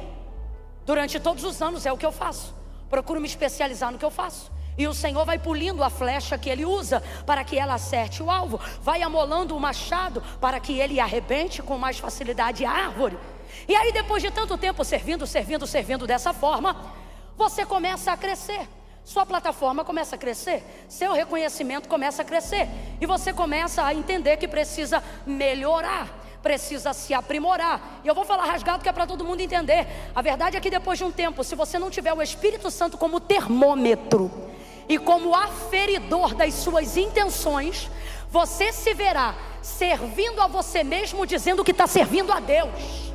durante todos os anos é o que eu faço. Procuro me especializar no que eu faço. E o Senhor vai polindo a flecha que Ele usa para que ela acerte o alvo. Vai amolando o machado para que ele arrebente com mais facilidade a árvore. E aí, depois de tanto tempo servindo dessa forma, você começa a crescer. Sua plataforma começa a crescer, seu reconhecimento começa a crescer, e você começa a entender que precisa melhorar, precisa se aprimorar. E eu vou falar rasgado que é para todo mundo entender. A verdade é que depois de um tempo, se você não tiver o Espírito Santo como termômetro e como aferidor das suas intenções, você se verá servindo a você mesmo, dizendo que está servindo a Deus,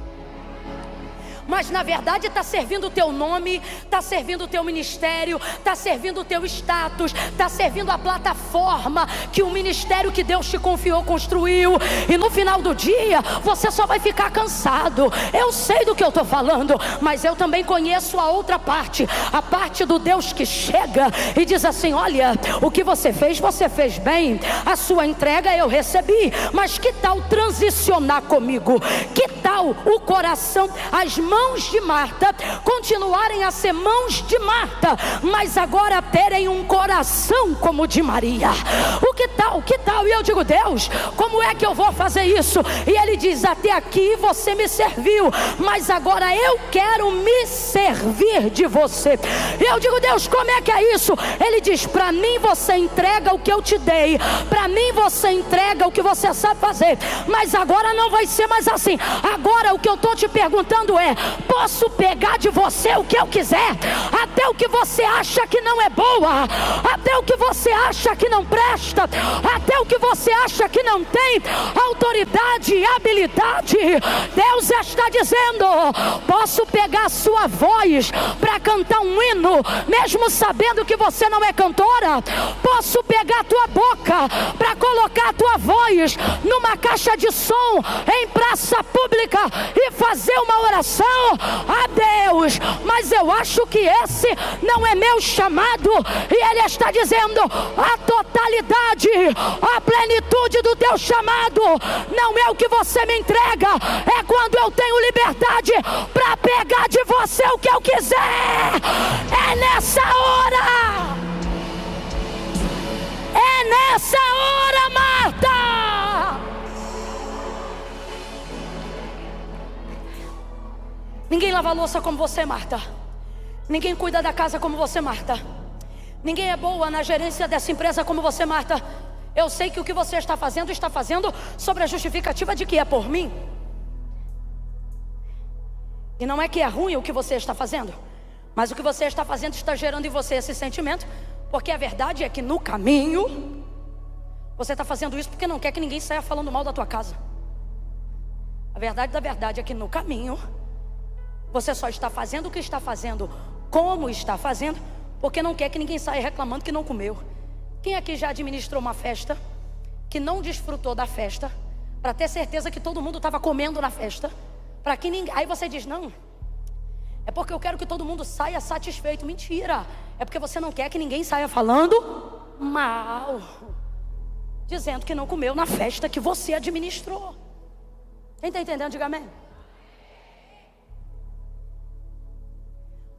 mas na verdade está servindo o teu nome, está servindo o teu ministério, está servindo o teu status, está servindo a plataforma que o ministério que Deus te confiou construiu. E no final do dia você só vai ficar cansado. Eu sei do que eu estou falando, mas eu também conheço a outra parte, a parte do Deus que chega e diz assim: olha, o que você fez bem, a sua entrega eu recebi, mas que tal transicionar comigo? Que tal o coração, as mãos de Marta continuarem a ser mãos de Marta, mas agora terem um coração como o de Maria? O que tal? E eu digo: Deus, como é que eu vou fazer isso? E Ele diz: até aqui você me serviu, mas agora eu quero me servir de você. E eu digo: Deus, como é que é isso? Ele diz: para mim você entrega o que eu te dei, para mim você entrega o que você sabe fazer, mas agora não vai ser mais assim. Agora o que eu estou te perguntando é: Posso pegar de você o que eu quiser, até o que você acha que não é boa, até o que você acha que não presta, até o que você acha que não tem autoridade e habilidade. Deus está dizendo: posso pegar a sua voz para cantar um hino, mesmo sabendo que você não é cantora. Posso pegar a tua boca para colocar a tua voz numa caixa de som em praça pública e fazer uma oração a Deus. Mas eu acho que esse não é meu chamado. E Ele está dizendo: a totalidade, a plenitude do teu chamado não é o que você me entrega, é quando eu tenho liberdade para pegar de você o que eu quiser. É nessa hora, é nessa hora, Marta. Ninguém lava a louça como você, Marta. Ninguém cuida da casa como você, Marta. Ninguém é boa na gerência dessa empresa como você, Marta. Eu sei que o que você está fazendo sobre a justificativa de que é por mim. E não é que é ruim o que você está fazendo, mas o que você está fazendo está gerando em você esse sentimento, porque a verdade é que no caminho você está fazendo isso porque não quer que ninguém saia falando mal da tua casa. A verdade da verdade é que no caminho você só está fazendo o que está fazendo, como está fazendo, porque não quer que ninguém saia reclamando que não comeu. Quem aqui já administrou uma festa que não desfrutou da festa, para ter certeza que todo mundo estava comendo na festa, para que ninguém... Aí você diz: não, é porque eu quero que todo mundo saia satisfeito. Mentira, é porque você não quer que ninguém saia falando mal, dizendo que não comeu na festa que você administrou. Quem está entendendo, diga amém.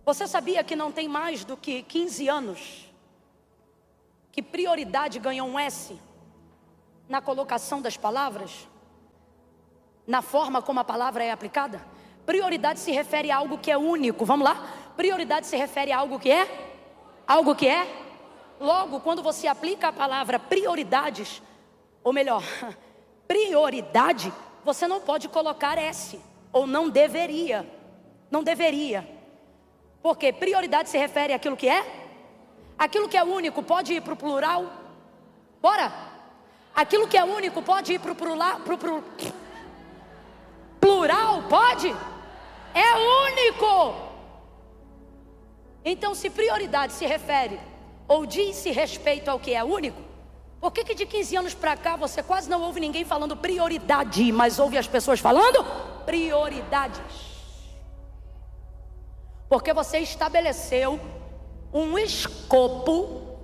Você sabia que não tem mais do que 15 anos que prioridade ganhou um S na colocação das palavras, na forma como a palavra é aplicada? Prioridade se refere a algo que é único. Vamos lá? Prioridade se refere a algo que é? Algo que é? Logo, quando você aplica a palavra prioridades, ou melhor, prioridade, você não pode colocar S, ou não deveria. Não deveria. Porque prioridade se refere àquilo que é? Aquilo que é único pode ir para o plural? Bora! Aquilo que é único pode ir para o plural? Plural? Pode? É único! Então, se prioridade se refere ou diz-se respeito ao que é único, por que de 15 anos para cá você quase não ouve ninguém falando prioridade, mas ouve as pessoas falando prioridades? Porque você estabeleceu um escopo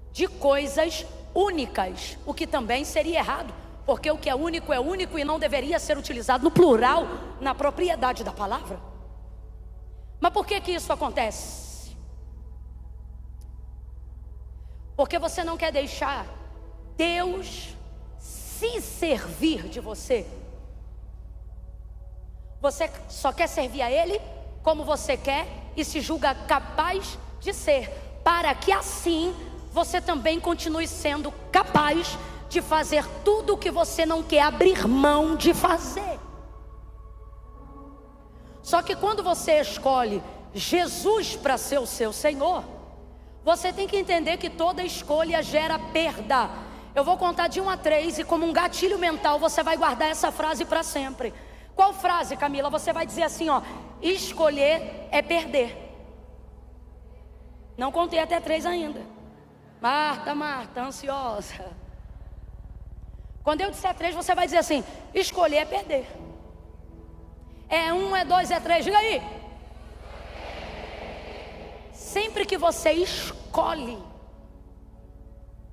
de coisas únicas, o que também seria errado, porque o que é único e não deveria ser utilizado no plural, na propriedade da palavra. Mas por que isso acontece? Porque você não quer deixar Deus se servir de você. Você só quer servir a Ele como você quer e se julga capaz de ser, para que assim você também continue sendo capaz de fazer tudo o que você não quer abrir mão de fazer. Só que quando você escolhe Jesus para ser o seu Senhor, você tem que entender que toda escolha gera perda. Eu vou contar de 1 a 3 e como um gatilho mental você vai guardar essa frase para sempre. Qual frase, Camila? Você vai dizer assim, ó: escolher é perder. Não contei até 3 ainda. Marta, ansiosa. Quando eu disser 3, você vai dizer assim: escolher é perder. É 1, é 2, é 3, diga aí. Sempre que você escolhe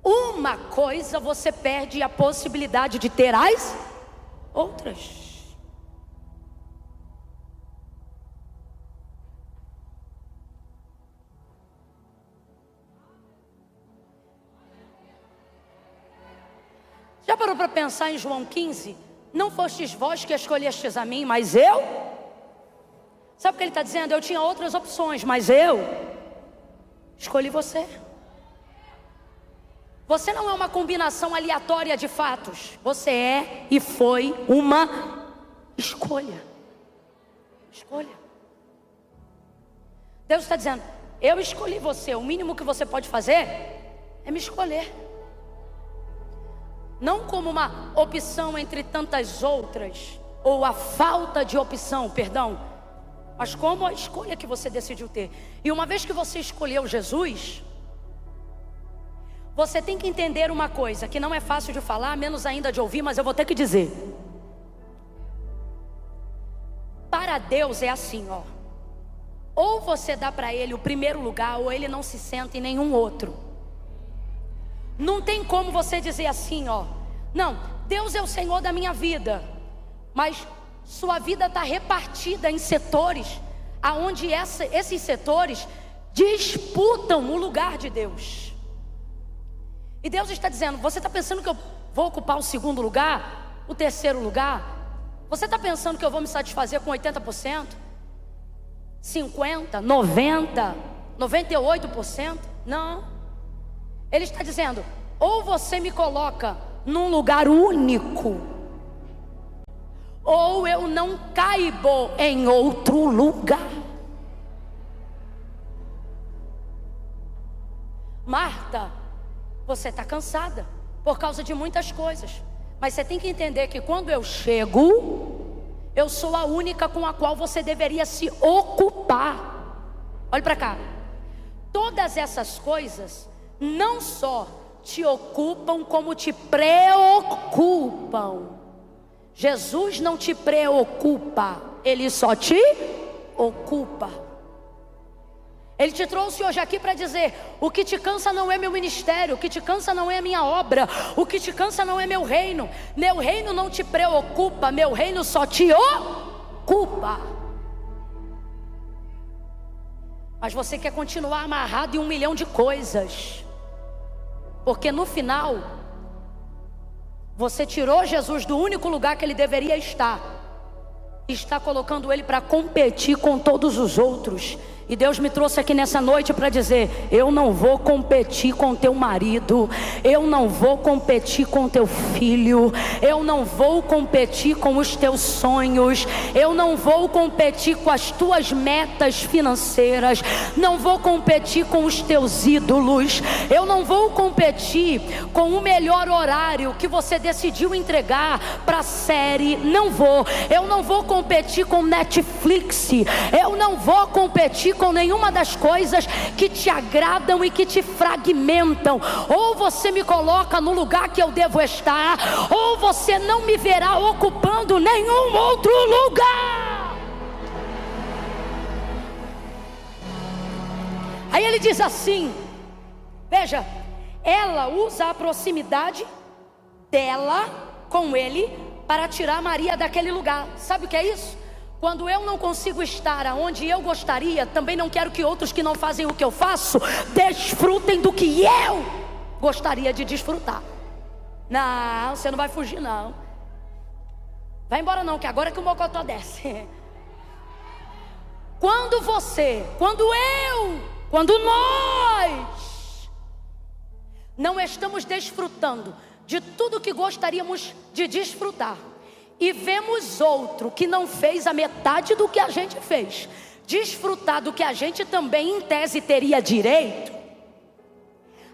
uma coisa, você perde a possibilidade de ter as outras. Já parou para pensar em João 15? Não fostes vós que escolhestes a mim, mas eu? Sabe o que ele está dizendo? Eu tinha outras opções, mas eu escolhi você. Você não é uma combinação aleatória de fatos. Você é e foi uma escolha. Escolha. Deus está dizendo: eu escolhi você, o mínimo que você pode fazer é me escolher. Não como uma opção entre tantas outras, ou a falta de opção, perdão, mas como a escolha que você decidiu ter. E uma vez que você escolheu Jesus, você tem que entender uma coisa, que não é fácil de falar, menos ainda de ouvir, mas eu vou ter que dizer. Para Deus é assim, ó. Ou você dá para Ele o primeiro lugar, ou Ele não se senta em nenhum outro. Não tem como você dizer assim, ó: não, Deus é o Senhor da minha vida, mas sua vida está repartida em setores, aonde esses setores disputam o lugar de Deus. E Deus está dizendo: você está pensando que eu vou ocupar o segundo lugar, o terceiro lugar? Você está pensando que eu vou me satisfazer com 80%? 50%, 90%, 98%? Não. Ele está dizendo: ou você me coloca num lugar único, ou eu não caibo em outro lugar. Marta, você está cansada por causa de muitas coisas, mas você tem que entender que quando eu chego, eu sou a única com a qual você deveria se ocupar. Olha para cá. Todas essas coisas não só te ocupam, como te preocupam. Jesus não te preocupa, Ele só te ocupa. Ele te trouxe hoje aqui para dizer: o que te cansa não é meu ministério, o que te cansa não é a minha obra, o que te cansa não é meu reino. Meu reino não te preocupa, meu reino só te ocupa. Mas você quer continuar amarrado em 1 milhão de coisas, porque no final você tirou Jesus do único lugar que Ele deveria estar, e está colocando Ele para competir com todos os outros. E Deus me trouxe aqui nessa noite para dizer: eu não vou competir com teu marido, eu não vou competir com teu filho, eu não vou competir com os teus sonhos, eu não vou competir com as tuas metas financeiras, não vou competir com os teus ídolos, eu não vou competir com o melhor horário que você decidiu entregar para a série. Não vou. Eu não vou competir com Netflix, eu não vou competir com nenhuma das coisas que te agradam e que te fragmentam. Ou você me coloca no lugar que eu devo estar, ou você não me verá ocupando nenhum outro lugar. Aí ele diz assim, veja, ela usa a proximidade dela com ele para tirar Maria daquele lugar. Sabe o que é isso? Quando eu não consigo estar aonde eu gostaria, também não quero que outros que não fazem o que eu faço desfrutem do que eu gostaria de desfrutar. Não, você não vai fugir não. Vai embora não, que agora é que o mocotó desce. Quando nós não estamos desfrutando de tudo que gostaríamos de desfrutar, e vemos outro que não fez a metade do que a gente fez desfrutar do que a gente também em tese teria direito,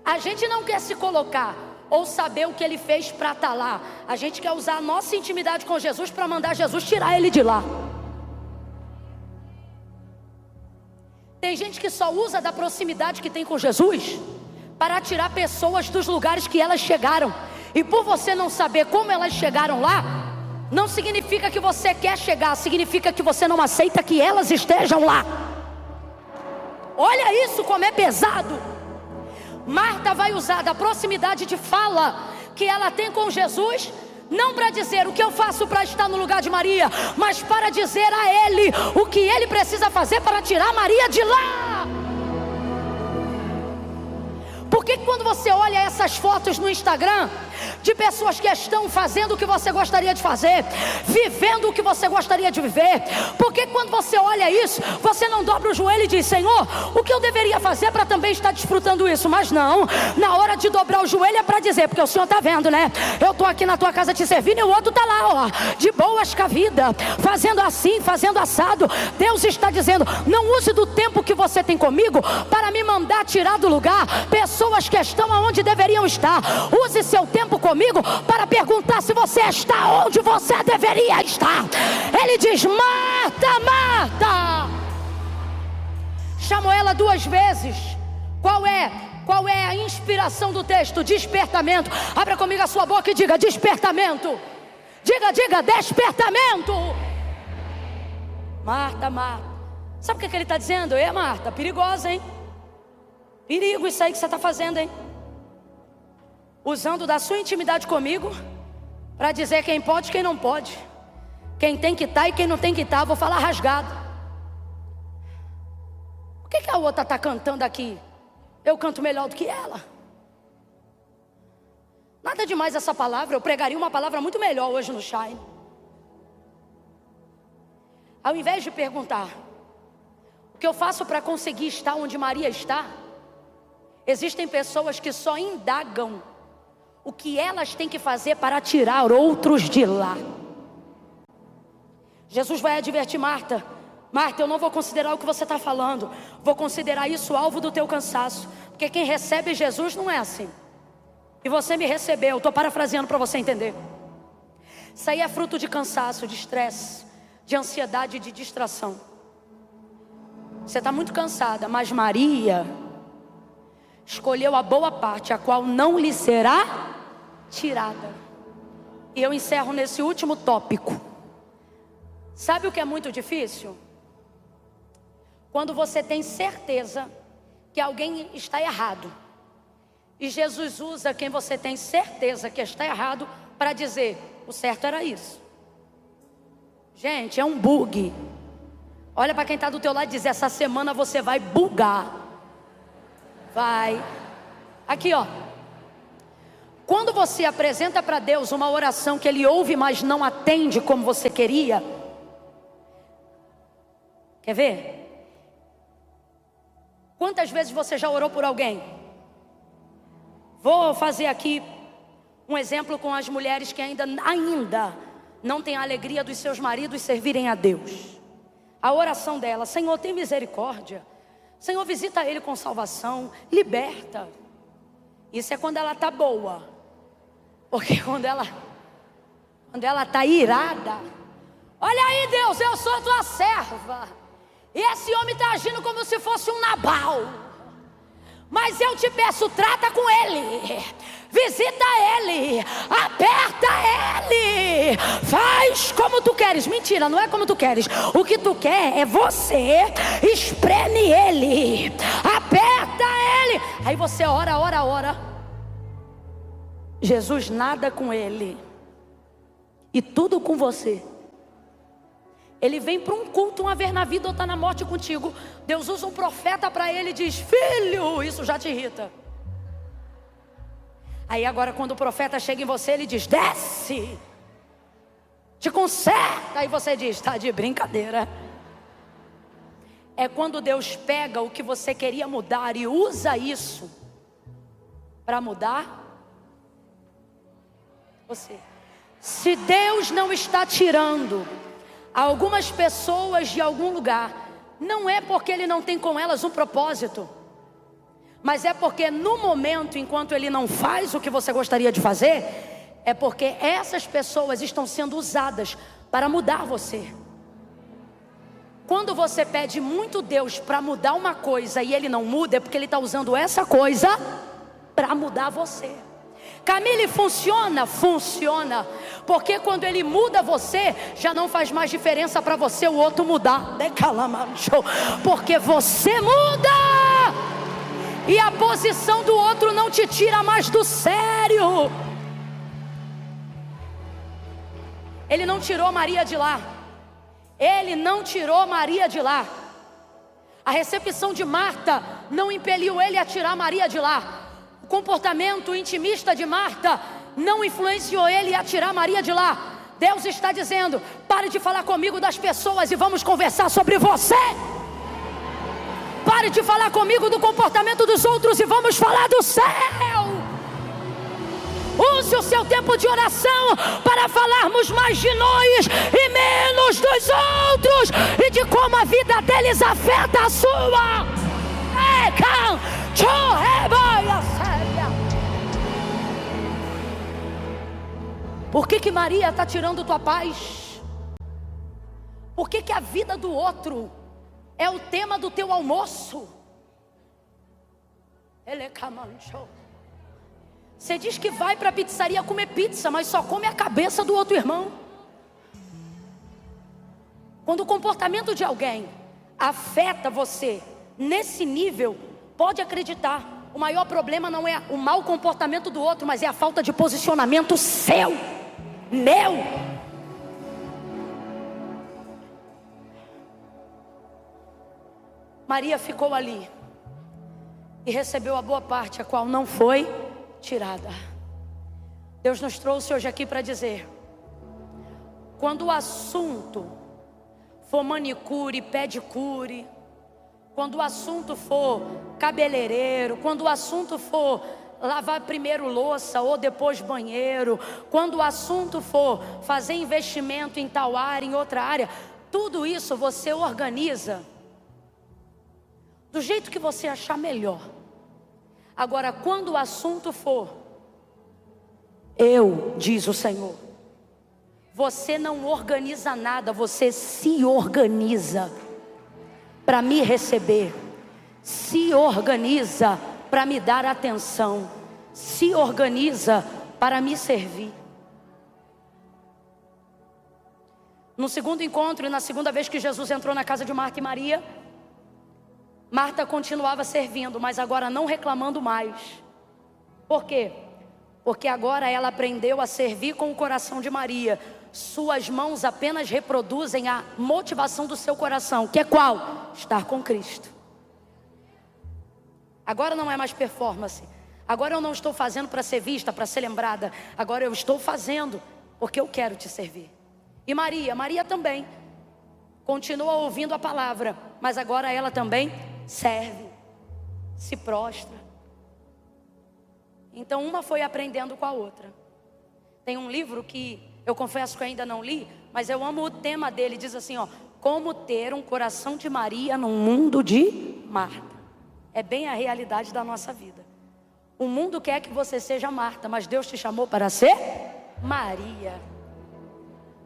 a gente não quer se colocar ou saber o que ele fez para estar lá. A gente quer usar a nossa intimidade com Jesus para mandar Jesus tirar ele de lá. Tem gente que só usa da proximidade que tem com Jesus para tirar pessoas dos lugares que elas chegaram. E por você não saber como elas chegaram lá, não significa que você quer chegar, significa que você não aceita que elas estejam lá. Olha isso como é pesado. Marta vai usar da proximidade de fala que ela tem com Jesus, não para dizer o que eu faço para estar no lugar de Maria, mas para dizer a Ele o que Ele precisa fazer para tirar Maria de lá. Por que quando você olha essas fotos no Instagram, de pessoas que estão fazendo o que você gostaria de fazer, vivendo o que você gostaria de viver, por que quando você olha isso, você não dobra o joelho e diz: Senhor, o que eu deveria fazer para também estar desfrutando isso? Mas não, na hora de dobrar o joelho é para dizer, porque o Senhor está vendo, né? Eu estou aqui na tua casa te servindo e o outro está lá, ó, de boas com a vida, fazendo assim, fazendo assado. Deus está dizendo: não use do tempo que você tem comigo para me mandar tirar do lugar pessoas que estão onde deveriam estar. Use seu tempo comigo para perguntar se você está onde você deveria estar. Ele diz: Marta, Marta. Chamou ela 2 vezes. Qual é a inspiração do texto? Despertamento. Abra comigo a sua boca e diga: despertamento. Diga, despertamento. Marta, Marta. Sabe o que ele está dizendo? Marta, perigosa, hein? Perigo isso aí que você está fazendo, hein? Usando da sua intimidade comigo para dizer quem pode e quem não pode, quem tem que estar e quem não tem que estar. Vou falar rasgado. Por que a outra está cantando aqui? Eu canto melhor do que ela. Nada demais essa palavra. Eu pregaria uma palavra muito melhor hoje no Shine. Ao invés de perguntar o que eu faço para conseguir estar onde Maria está, existem pessoas que só indagam o que elas têm que fazer para tirar outros de lá. Jesus vai advertir Marta: Marta, eu não vou considerar o que você está falando, vou considerar isso alvo do teu cansaço, porque quem recebe Jesus não é assim. E você me recebeu, estou parafraseando para você entender. Isso aí é fruto de cansaço, de estresse, de ansiedade e de distração. Você está muito cansada, mas Maria escolheu a boa parte, a qual não lhe será tirada. E eu encerro nesse último tópico. Sabe o que é muito difícil? Quando você tem certeza que alguém está errado, e Jesus usa quem você tem certeza que está errado para dizer: o certo era isso. Gente, é um bug. Olha para quem está do teu lado e diz: essa semana você vai bugar. Vai. Aqui, ó. Quando você apresenta para Deus uma oração que Ele ouve, mas não atende como você queria. Quer ver? Quantas vezes você já orou por alguém? Vou fazer aqui um exemplo com as mulheres que ainda não têm a alegria dos seus maridos servirem a Deus. A oração dela: Senhor, tem misericórdia. Senhor, visita ele com salvação, liberta. Isso é quando ela está boa. Porque quando ela está irada: olha aí, Deus, eu sou tua serva, e esse homem está agindo como se fosse um Nabal. Mas eu te peço, trata com ele, visita ele, aperta ele, faz como tu queres. Mentira, não é como tu queres. O que tu quer é você espreme ele, aperta ele. Aí você ora. Jesus nada com ele e tudo com você. Ele vem para um culto uma vez na vida ou está na morte contigo. Deus usa um profeta para ele e diz: filho, isso já te irrita. Aí agora quando o profeta chega em você, ele diz: desce, te conserta. Aí você diz: está de brincadeira. É quando Deus pega o que você queria mudar e usa isso para mudar você. Se Deus não está tirando algumas pessoas de algum lugar, não é porque Ele não tem com elas um propósito, mas é porque no momento, enquanto Ele não faz o que você gostaria de fazer, é porque essas pessoas estão sendo usadas para mudar você. Quando você pede muito Deus para mudar uma coisa e Ele não muda, é porque Ele está usando essa coisa para mudar você. Camille, funciona? Funciona. Porque quando Ele muda você, já não faz mais diferença para você o outro mudar. Porque você muda, e a posição do outro não te tira mais do sério. Ele não tirou Maria de lá. Ele não tirou Maria de lá. A recepção de Marta não impeliu ele a tirar Maria de lá. O comportamento intimista de Marta não influenciou ele a tirar Maria de lá. Deus está dizendo: pare de falar comigo das pessoas e vamos conversar sobre você. Pare de falar comigo do comportamento dos outros e vamos falar do céu. Use o seu tempo de oração para falarmos mais de nós e menos dos outros, e de como a vida deles afeta a sua. Por que Maria está tirando tua paz? Por que a vida do outro é o tema do teu almoço? Você diz que vai para a pizzaria comer pizza, mas só come a cabeça do outro irmão. Quando o comportamento de alguém afeta você nesse nível, pode acreditar, o maior problema não é o mau comportamento do outro, mas é a falta de posicionamento seu, meu. Maria ficou ali e recebeu a boa parte, a qual não foi tirada. Deus nos trouxe hoje aqui para dizer: quando o assunto for manicure, pedicure, quando o assunto for cabeleireiro, quando o assunto for lavar primeiro louça ou depois banheiro, quando o assunto for fazer investimento em tal área, em outra área, tudo isso você organiza do jeito que você achar melhor. Agora, quando o assunto for eu, diz o Senhor, você não organiza nada, você se organiza para me receber, se organiza para me dar atenção, se organiza para me servir. No segundo encontro e na segunda vez que Jesus entrou na casa de Marta e Maria, Marta continuava servindo, mas agora não reclamando mais. Por quê? Porque agora ela aprendeu a servir com o coração de Maria. Suas mãos apenas reproduzem a motivação do seu coração, que é qual? Estar com Cristo. Agora não é mais performance. Agora eu não estou fazendo para ser vista, para ser lembrada. Agora eu estou fazendo porque eu quero te servir. E Maria também continua ouvindo a palavra, mas agora ela também serve, se prostra. Então uma foi aprendendo com a outra. Tem um livro que eu confesso que eu ainda não li, mas eu amo o tema dele. Diz assim, ó: como ter um coração de Maria num mundo de Marta. É bem a realidade da nossa vida. O mundo quer que você seja Marta, mas Deus te chamou para ser Maria.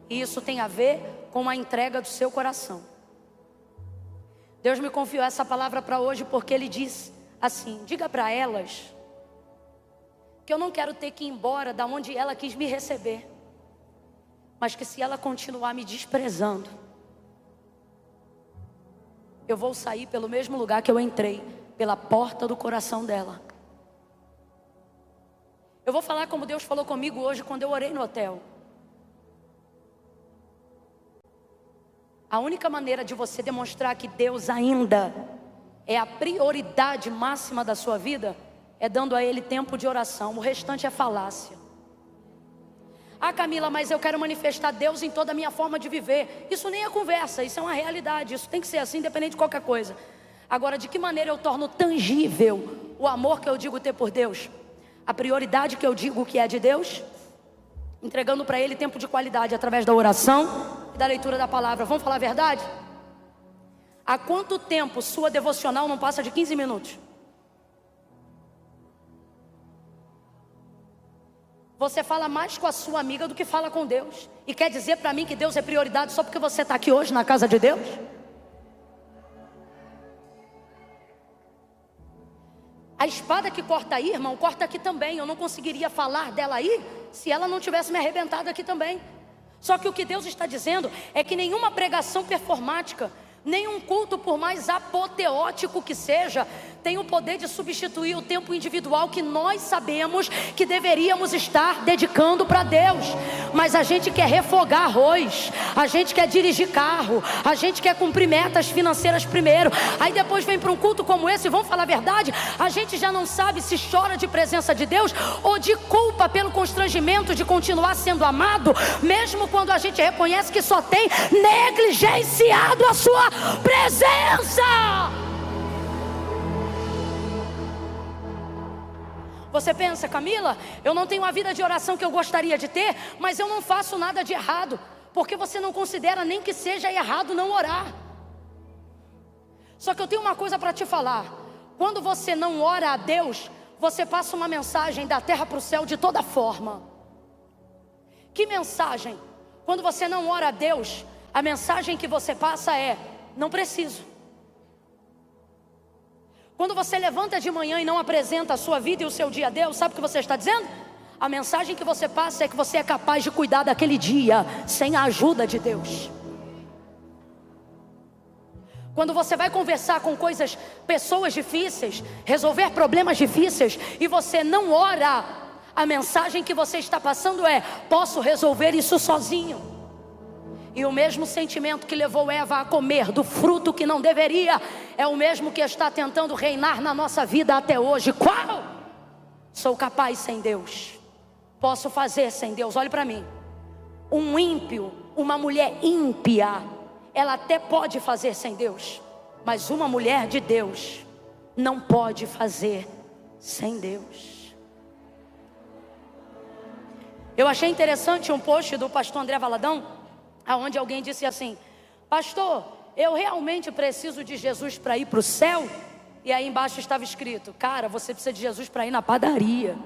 E isso tem a ver com a entrega do seu coração. Deus me confiou essa palavra para hoje porque Ele diz assim: diga para elas que eu não quero ter que ir embora da onde ela quis me receber, mas que se ela continuar me desprezando, eu vou sair pelo mesmo lugar que eu entrei, pela porta do coração dela. Eu vou falar como Deus falou comigo hoje quando eu orei no hotel. A única maneira de você demonstrar que Deus ainda é a prioridade máxima da sua vida é dando a Ele tempo de oração. O restante é falácia. Ah, Camila, mas eu quero manifestar Deus em toda a minha forma de viver. Isso nem é conversa, isso é uma realidade. Isso tem que ser assim, independente de qualquer coisa. Agora, de que maneira eu torno tangível o amor que eu digo ter por Deus? A prioridade que eu digo que é de Deus? Entregando para Ele tempo de qualidade através da oração e da leitura da palavra. Vamos falar a verdade? Há quanto tempo sua devocional não passa de 15 minutos? Você fala mais com a sua amiga do que fala com Deus. E quer dizer para mim que Deus é prioridade só porque você está aqui hoje na casa de Deus? A espada que corta aí, irmão, corta aqui também. Eu não conseguiria falar dela aí se ela não tivesse me arrebentado aqui também. Só que o que Deus está dizendo é que nenhuma pregação performática, nenhum culto, por mais apoteótico que seja, tem o poder de substituir o tempo individual que nós sabemos que deveríamos estar dedicando para Deus. Mas a gente quer refogar arroz, a gente quer dirigir carro, a gente quer cumprir metas financeiras primeiro. Aí depois vem para um culto como esse, vamos falar a verdade, a gente já não sabe se chora de presença de Deus ou de culpa pelo constrangimento de continuar sendo amado, mesmo quando a gente reconhece que só tem negligenciado a sua presença. Você pensa, Camila, eu não tenho a vida de oração que eu gostaria de ter, mas eu não faço nada de errado, porque você não considera nem que seja errado não orar. Só que eu tenho uma coisa para te falar: quando você não ora a Deus, você passa uma mensagem da terra para o céu de toda forma. Que mensagem? Quando você não ora a Deus, a mensagem que você passa é: não preciso. Quando você levanta de manhã e não apresenta a sua vida e o seu dia a Deus, sabe o que você está dizendo? A mensagem que você passa é que você é capaz de cuidar daquele dia sem a ajuda de Deus. Quando você vai conversar com pessoas difíceis, resolver problemas difíceis, e você não ora, a mensagem que você está passando é: posso resolver isso sozinho. E o mesmo sentimento que levou Eva a comer do fruto que não deveria, é o mesmo que está tentando reinar na nossa vida até hoje. Qual? Sou capaz sem Deus, posso fazer sem Deus. Olhe para mim, um ímpio, uma mulher ímpia, ela até pode fazer sem Deus, mas uma mulher de Deus não pode fazer sem Deus. Eu achei interessante um post do pastor André Valadão, aonde alguém disse assim: pastor, eu realmente preciso de Jesus para ir para o céu? E aí embaixo estava escrito: cara, você precisa de Jesus para ir na padaria.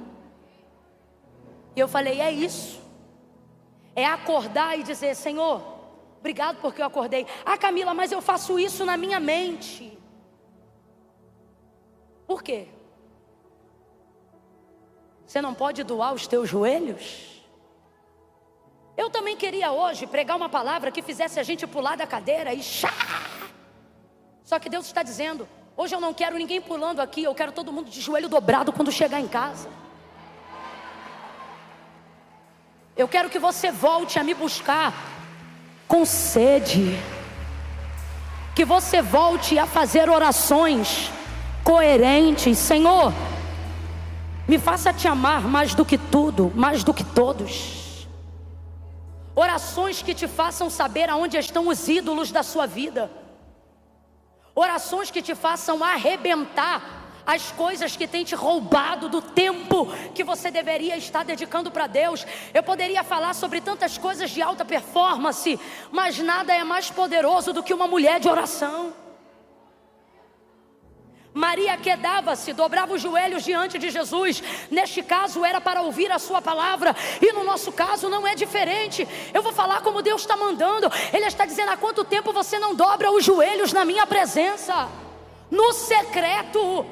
E eu falei: é isso, é acordar e dizer: Senhor, obrigado porque eu acordei. Ah, Camila, mas eu faço isso na minha mente. Por quê? Você não pode doar os teus joelhos? Eu também queria hoje pregar uma palavra que fizesse a gente pular da cadeira e Só que Deus está dizendo: hoje eu não quero ninguém pulando aqui, eu quero todo mundo de joelho dobrado quando chegar em casa. Eu quero que você volte a me buscar com sede, que você volte a fazer orações coerentes. Senhor, me faça te amar mais do que tudo, mais do que todos. Orações que te façam saber aonde estão os ídolos da sua vida. Orações que te façam arrebentar as coisas que têm te roubado do tempo que você deveria estar dedicando para Deus. Eu poderia falar sobre tantas coisas de alta performance, mas nada é mais poderoso do que uma mulher de oração. Maria quedava-se, dobrava os joelhos diante de Jesus. Neste caso era para ouvir a sua palavra, e no nosso caso não é diferente. Eu vou falar como Deus está mandando. Ele está dizendo: há quanto tempo você não dobra os joelhos na minha presença, no secreto?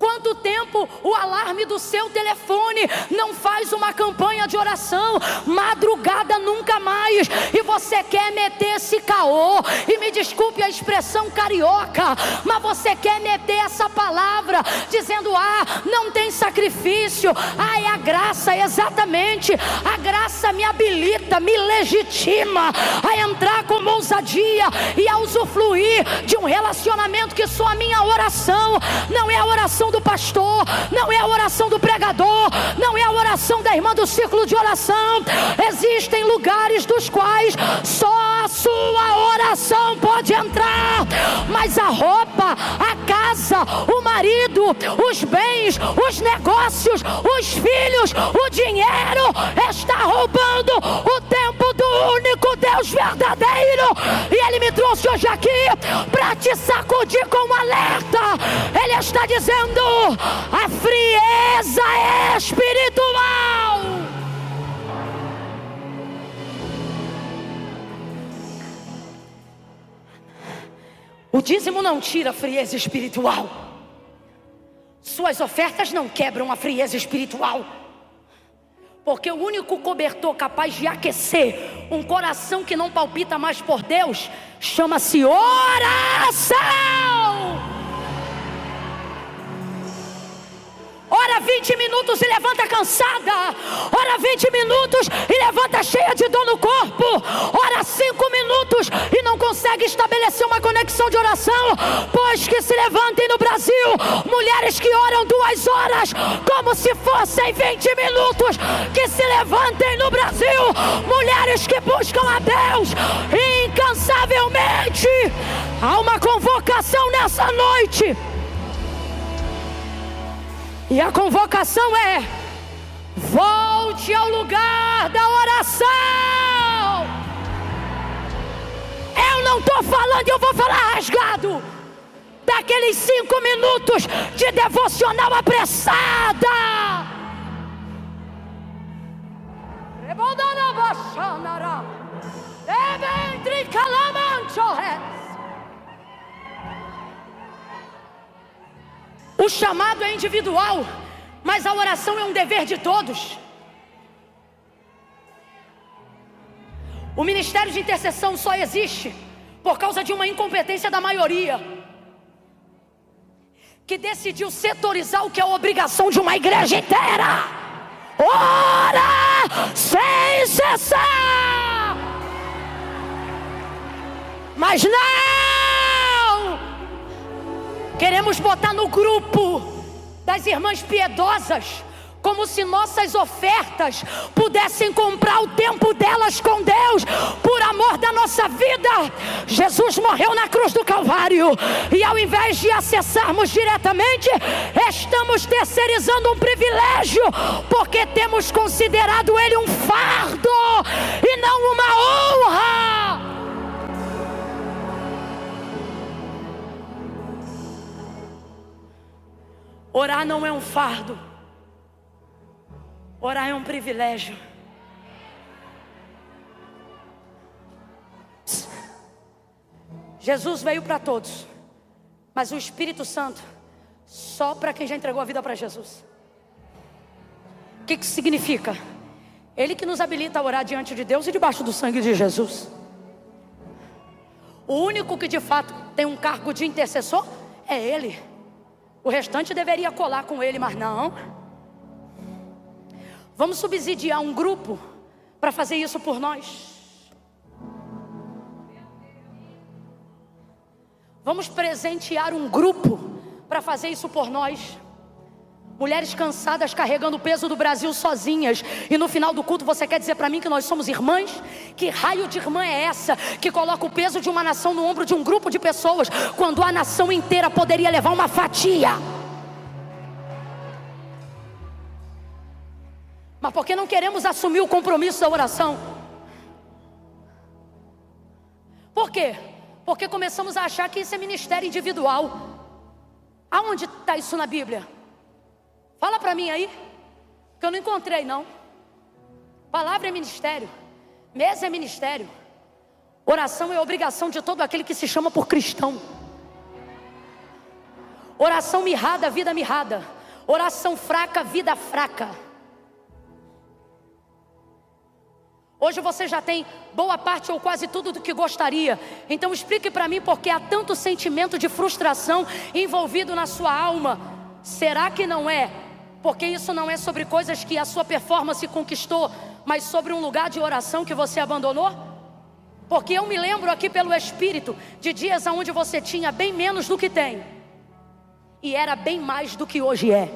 Quanto tempo o alarme do seu telefone não faz uma campanha de oração? Madrugada nunca mais. E você quer meter esse caô, e me desculpe a expressão carioca, mas você quer meter essa palavra dizendo: ah, não tem sacrifício. Ah, é a graça. Exatamente, a graça me habilita, me legitima a entrar com ousadia e a usufruir de um relacionamento que só a minha oração. Não é a oração do pastor, não é a oração do pregador, não é a oração da irmã do círculo de oração. Existem lugares dos quais só a sua oração pode entrar, mas a roupa, a casa, o marido, os bens, os negócios, os filhos, o dinheiro está roubando o tempo do único Deus verdadeiro. E Ele me trouxe hoje aqui para te sacudir com um alerta. Ele está dizendo: a frieza é espiritual. O dízimo não tira a frieza espiritual. Suas ofertas não quebram a frieza espiritual. Porque o único cobertor capaz de aquecer um coração que não palpita mais por Deus chama-se oração. Ora 20 minutos e levanta cansada. Ora 20 minutos e levanta cheia de dor no corpo. Ora 5 minutos e não consegue estabelecer uma conexão de oração. Pois que se levantem no Brasil mulheres que oram 2 horas como se fossem 20 minutos. Que se levantem no Brasil mulheres que buscam a Deus incansavelmente. Há uma convocação nessa noite. E a convocação é: volte ao lugar da oração. Eu não estou falando, eu vou falar rasgado, daqueles 5 minutos de devocional apressada. O chamado é individual, mas a oração é um dever de todos. O ministério de intercessão só existe por causa de uma incompetência da maioria, que decidiu setorizar o que é a obrigação de uma igreja inteira. Ora sem cessar. Mas não! Queremos botar no grupo das irmãs piedosas, como se nossas ofertas pudessem comprar o tempo delas com Deus. Por amor da nossa vida, Jesus morreu na cruz do Calvário, e ao invés de acessarmos diretamente, estamos terceirizando um privilégio, porque temos considerado ele um fardo e não uma honra. Orar não é um fardo. Orar é um privilégio. Jesus veio para todos, mas o Espírito Santo só para quem já entregou a vida para Jesus. O que significa? Ele que nos habilita a orar diante de Deus e debaixo do sangue de Jesus. O único que de fato tem um cargo de intercessor é Ele. O restante deveria colar com Ele, mas não. Vamos subsidiar um grupo para fazer isso por nós. Vamos presentear um grupo para fazer isso por nós. Mulheres cansadas carregando o peso do Brasil sozinhas, e no final do culto você quer dizer para mim que nós somos irmãs? Que raio de irmã é essa que coloca o peso de uma nação no ombro de um grupo de pessoas, quando a nação inteira poderia levar uma fatia? Mas porque não queremos assumir o compromisso da oração? Por quê? Porque começamos a achar que isso é ministério individual. Aonde está isso na Bíblia? Fala para mim aí, que eu não encontrei não. Palavra é ministério, mesa é ministério, oração é obrigação de todo aquele que se chama por cristão. Oração mirrada, vida mirrada. Oração fraca, vida fraca. Hoje você já tem boa parte ou quase tudo do que gostaria. Então explique para mim por que há tanto sentimento de frustração envolvido na sua alma. Será que não é porque isso não é sobre coisas que a sua performance conquistou, mas sobre um lugar de oração que você abandonou? Porque eu me lembro aqui pelo Espírito de dias onde você tinha bem menos do que tem, e era bem mais do que hoje é.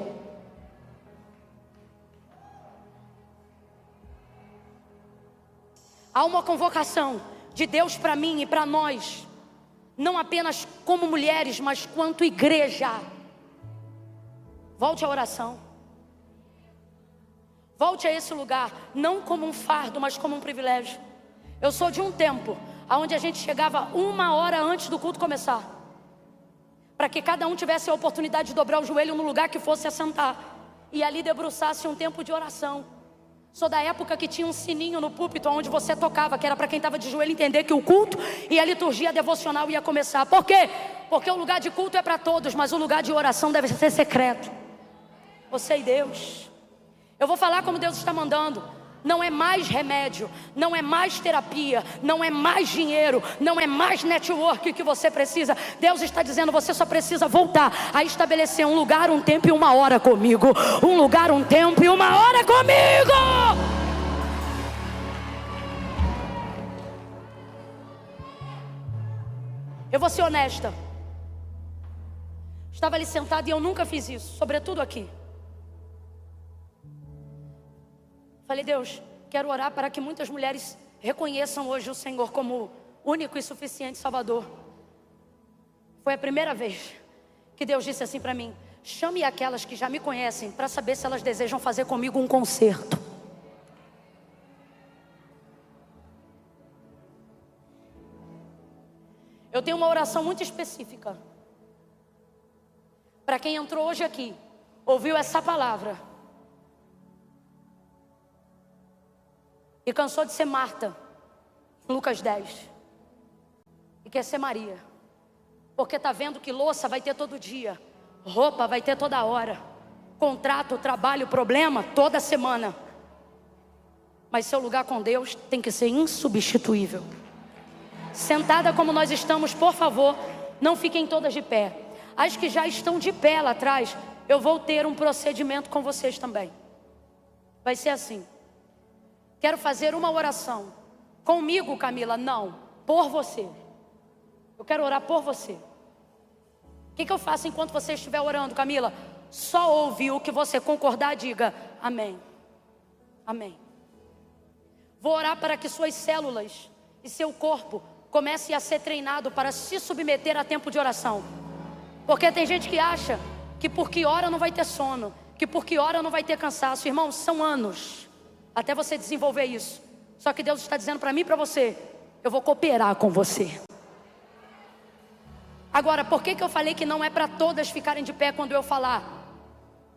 Há uma convocação de Deus para mim e para nós, não apenas como mulheres, mas quanto igreja. Volte à oração. Volte a esse lugar, não como um fardo, mas como um privilégio. Eu sou de um tempo onde a gente chegava 1 hora antes do culto começar, para que cada um tivesse a oportunidade de dobrar o joelho no lugar que fosse assentar, e ali debruçasse um tempo de oração. Sou da época que tinha um sininho no púlpito onde você tocava, que era para quem estava de joelho entender que o culto e a liturgia devocional ia começar. Por quê? Porque o lugar de culto é para todos, mas o lugar de oração deve ser secreto. Você e Deus. Eu vou falar como Deus está mandando. não é mais remédio, não é mais terapia, não é mais dinheiro, não é mais network que você precisa. Deus está dizendo, você só precisa voltar a estabelecer um lugar, um tempo e uma hora comigo. Um lugar, um tempo e uma hora comigo. Eu vou ser honesta. Estava ali sentada e eu nunca fiz isso, sobretudo aqui. Falei, Deus, quero orar para que muitas mulheres reconheçam hoje o Senhor como único e suficiente Salvador. Foi a primeira vez que Deus disse assim para mim: chame aquelas que já me conhecem para saber se elas desejam fazer comigo um concerto. Eu tenho uma oração muito específica para quem entrou hoje aqui, ouviu essa palavra e cansou de ser Marta, Lucas 10, e quer ser Maria, porque está vendo que louça vai ter todo dia, roupa vai ter toda hora, contrato, trabalho, problema toda semana, mas seu lugar com Deus tem que ser insubstituível. Sentada como nós estamos, por favor, não fiquem todas de pé. As que já estão de pé lá atrás, eu vou ter um procedimento com vocês também. Vai ser assim. Quero fazer uma oração. Comigo, Camila? Não, por você. Eu quero orar por você. O que eu faço enquanto você estiver orando, Camila? Só ouve o que você concordar, diga amém. Amém. Vou orar para que suas células e seu corpo comece a ser treinado para se submeter a tempo de oração. Porque tem gente que acha que porque ora não vai ter sono, que porque ora não vai ter cansaço. Irmão, são anos até você desenvolver isso. Só que Deus está dizendo para mim e para você: eu vou cooperar com você. Agora, por que eu falei que não é para todas ficarem de pé quando eu falar?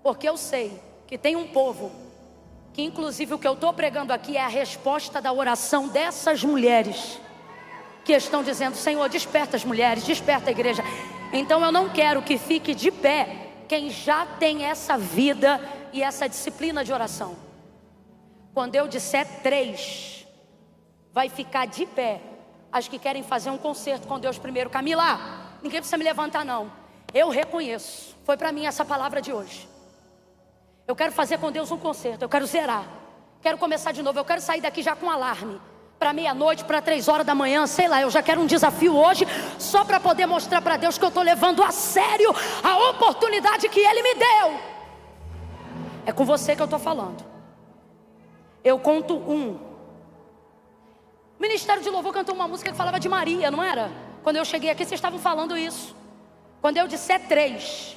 Porque eu sei que tem um povo que, inclusive, o que eu estou pregando aqui é a resposta da oração dessas mulheres que estão dizendo: Senhor, desperta as mulheres, desperta a igreja. Então eu não quero que fique de pé quem já tem essa vida e essa disciplina de oração. Quando eu disser 3, vai ficar de pé as que querem fazer um concerto com Deus primeiro. Camila, ninguém precisa me levantar não. Eu reconheço, foi para mim essa palavra de hoje. Eu quero fazer com Deus um concerto, eu quero zerar, quero começar de novo, eu quero sair daqui já com alarme para meia-noite, para 3 horas da manhã, sei lá, eu já quero um desafio hoje, só para poder mostrar para Deus que eu estou levando a sério a oportunidade que Ele me deu. É com você que eu estou falando. Eu conto 1. O Ministério de Louvor cantou uma música que falava de Maria, não era? Quando eu cheguei aqui, vocês estavam falando isso. Quando eu disser 3,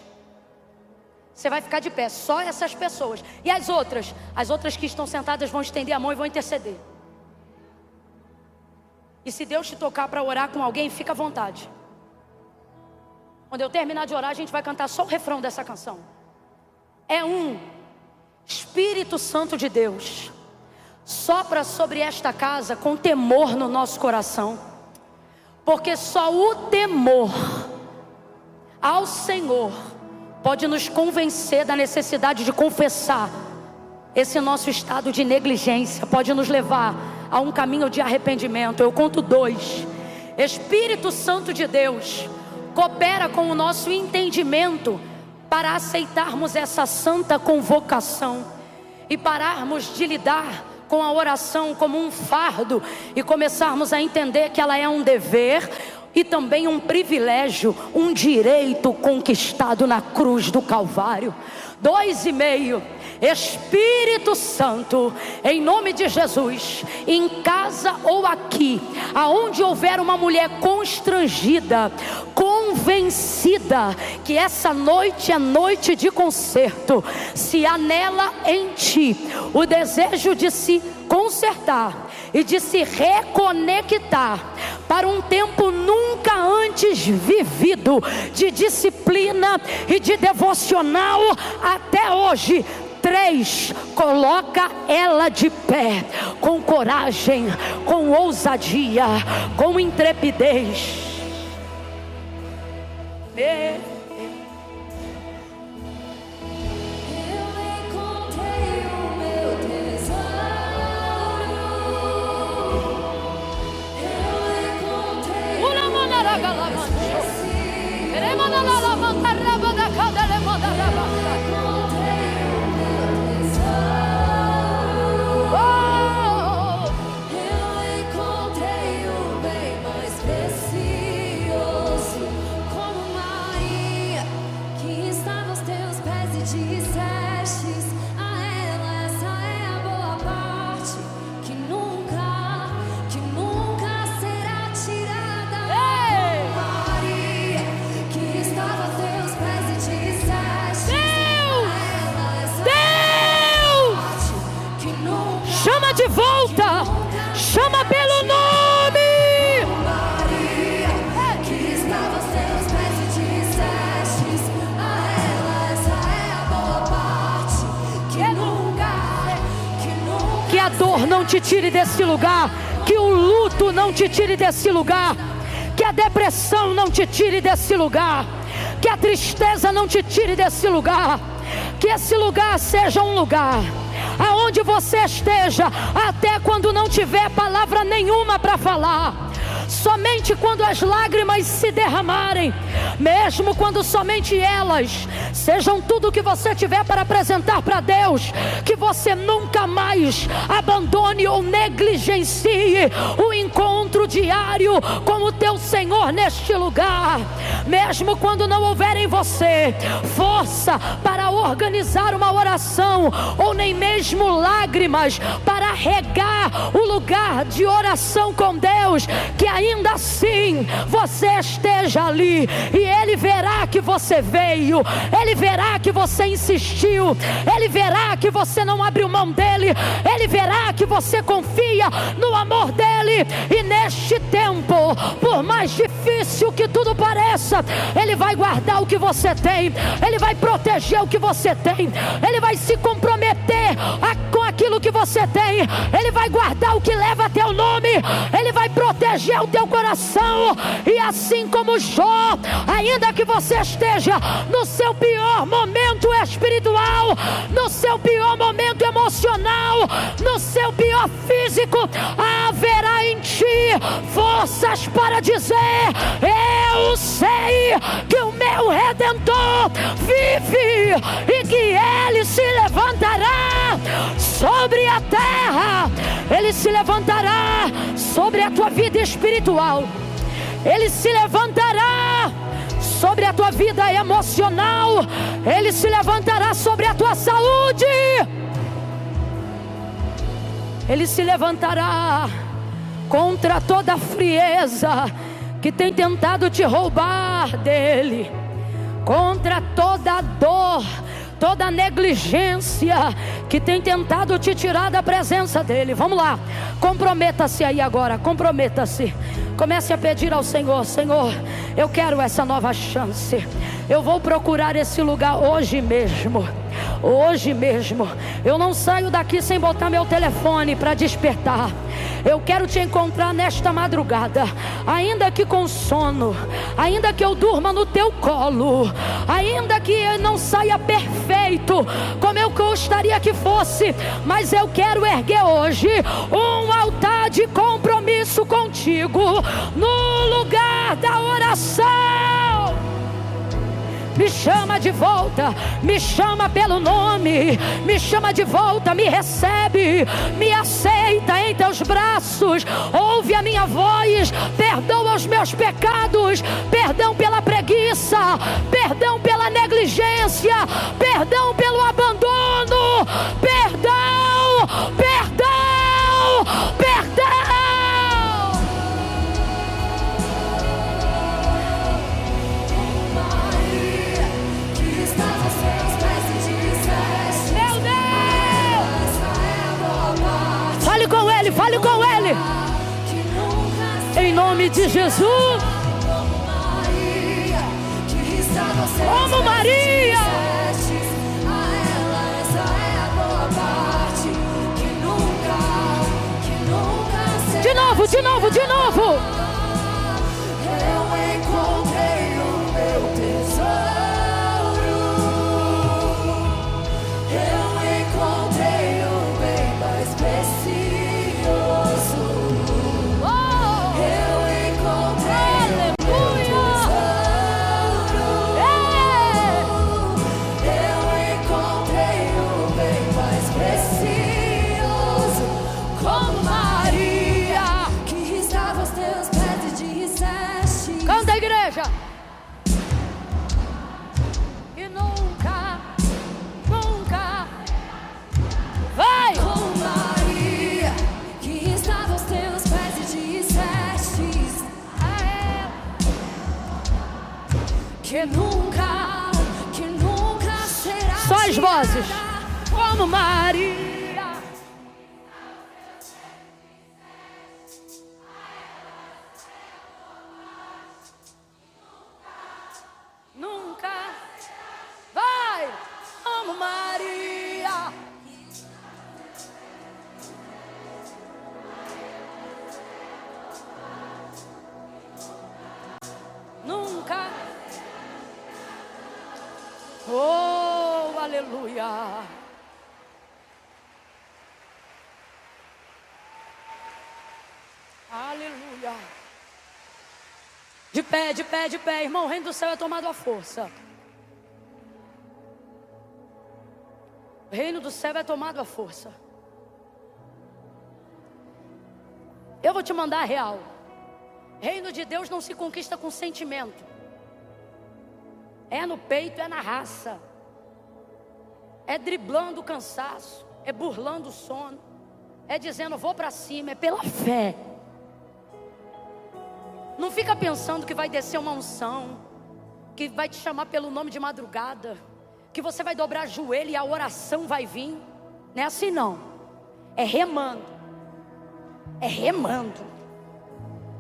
você vai ficar de pé, só essas pessoas. E as outras que estão sentadas vão estender a mão e vão interceder. E se Deus te tocar para orar com alguém, fica à vontade. Quando eu terminar de orar, a gente vai cantar só o refrão dessa canção. É Espírito Santo de Deus, sopra sobre esta casa com temor no nosso coração, porque só o temor ao Senhor pode nos convencer da necessidade de confessar esse nosso estado de negligência, pode nos levar a um caminho de arrependimento. Eu conto 2. Espírito Santo de Deus, coopera com o nosso entendimento para aceitarmos essa santa convocação e pararmos de lidar com a oração como um fardo e começarmos a entender que ela é um dever e também um privilégio, um direito conquistado na cruz do Calvário. 2,5. Espírito Santo, em nome de Jesus, em casa ou aqui, aonde houver uma mulher constrangida, convencida que essa noite é noite de concerto, se há nela em ti o desejo de se consertar e de se reconectar para um tempo nunca antes vivido de disciplina e de devocional até hoje. 3, coloca ela de pé, com coragem, com ousadia, com intrepidez. De volta, chama pelo nome. Maria, que estava aos teus pés e dissestes a ela, essa é a boa parte, que a dor não te tire desse lugar, que o luto não te tire desse lugar, que a depressão não te tire desse lugar, que a tristeza não te tire desse lugar, que esse lugar seja um lugar aonde você esteja, até quando não tiver palavra nenhuma para falar, somente quando as lágrimas se derramarem, mesmo quando somente elas sejam tudo o que você tiver para apresentar para Deus, que você nunca mais abandone ou negligencie o encontro diário com o teu Senhor neste lugar, mesmo quando não houver em você força para organizar uma oração, ou nem mesmo lágrimas para regar o lugar de oração com Deus, que ainda assim você esteja ali, e Ele verá que você veio, Ele verá que você insistiu, Ele verá que você não abriu mão dEle, Ele verá que você confia no amor dEle, e neste tempo, por mais difícil que tudo pareça, Ele vai guardar o que você tem, Ele vai proteger o que você tem, Ele vai se comprometer com aquilo que você tem, Ele vai guardar o que leva teu nome, Ele vai proteger o teu coração. E assim como Jó, ainda que você esteja no seu pior momento espiritual, no seu pior momento emocional, no seu pior físico, haverá em ti forças para dizer: eu sei que o meu Redentor vive, e que Ele se levantará sobre a terra, Ele se levantará sobre a tua vida espiritual, Ele se levantará sobre a tua vida emocional, Ele se levantará sobre a tua saúde, Ele se levantará contra toda a frieza que tem tentado te roubar dEle, contra toda a dor, toda a negligência que tem tentado te tirar da presença dEle. Vamos lá, comprometa-se aí agora, comprometa-se. Comece a pedir ao Senhor: Senhor, eu quero essa nova chance, eu vou procurar esse lugar hoje mesmo. Hoje mesmo, eu não saio daqui sem botar meu telefone para despertar. Eu quero te encontrar nesta madrugada, ainda que com sono, ainda que eu durma no teu colo, ainda que eu não saia perfeito como eu gostaria que fosse, mas eu quero erguer hoje um altar de compromisso contigo, no lugar da oração. Me chama de volta, me chama pelo nome, me chama de volta, me recebe, me aceita em teus braços, ouve a minha voz, perdoa os meus pecados, perdão pela preguiça, perdão pela negligência, perdão pelo abandono, perdão, perdão, perdão. Fale com Ele, fale com Ele, em nome de Jesus. Como Maria, de novo, de novo, de novo. Eu encontrei o meu tesouro, eu encontrei o bem mais precioso. Eu encontrei o meu tesouro, que nunca será. Só as tirada. vozes. Como Maria. Nunca. Vai. Como Maria. Nunca. Oh, aleluia. Aleluia. De pé, de pé, de pé, irmão. O reino do céu é tomado à força. O reino do céu é tomado à força. Eu vou te mandar a real. Reino de Deus não se conquista com sentimento. É no peito, é na raça. É driblando o cansaço. É burlando o sono. É dizendo vou para cima. É pela fé. Não fica pensando que vai descer uma unção, que vai te chamar pelo nome de madrugada, que você vai dobrar joelho e a oração vai vir. Não é assim não. É remando. É remando.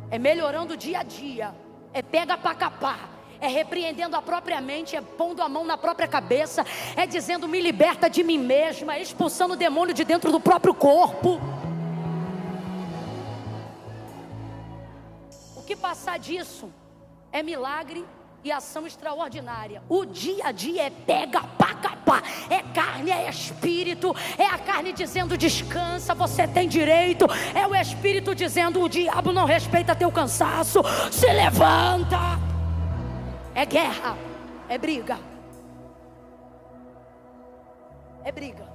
É melhorando dia a dia. É pega pra capar. É repreendendo a própria mente. É pondo a mão na própria cabeça. É dizendo me liberta de mim mesma. É expulsando o demônio de dentro do próprio corpo. O que passar disso é milagre e ação extraordinária. O dia a dia é pega pra capar. É carne, é espírito. É a carne dizendo descansa, você tem direito. É o espírito dizendo o diabo não respeita teu cansaço. Se levanta. É guerra, é briga. É briga.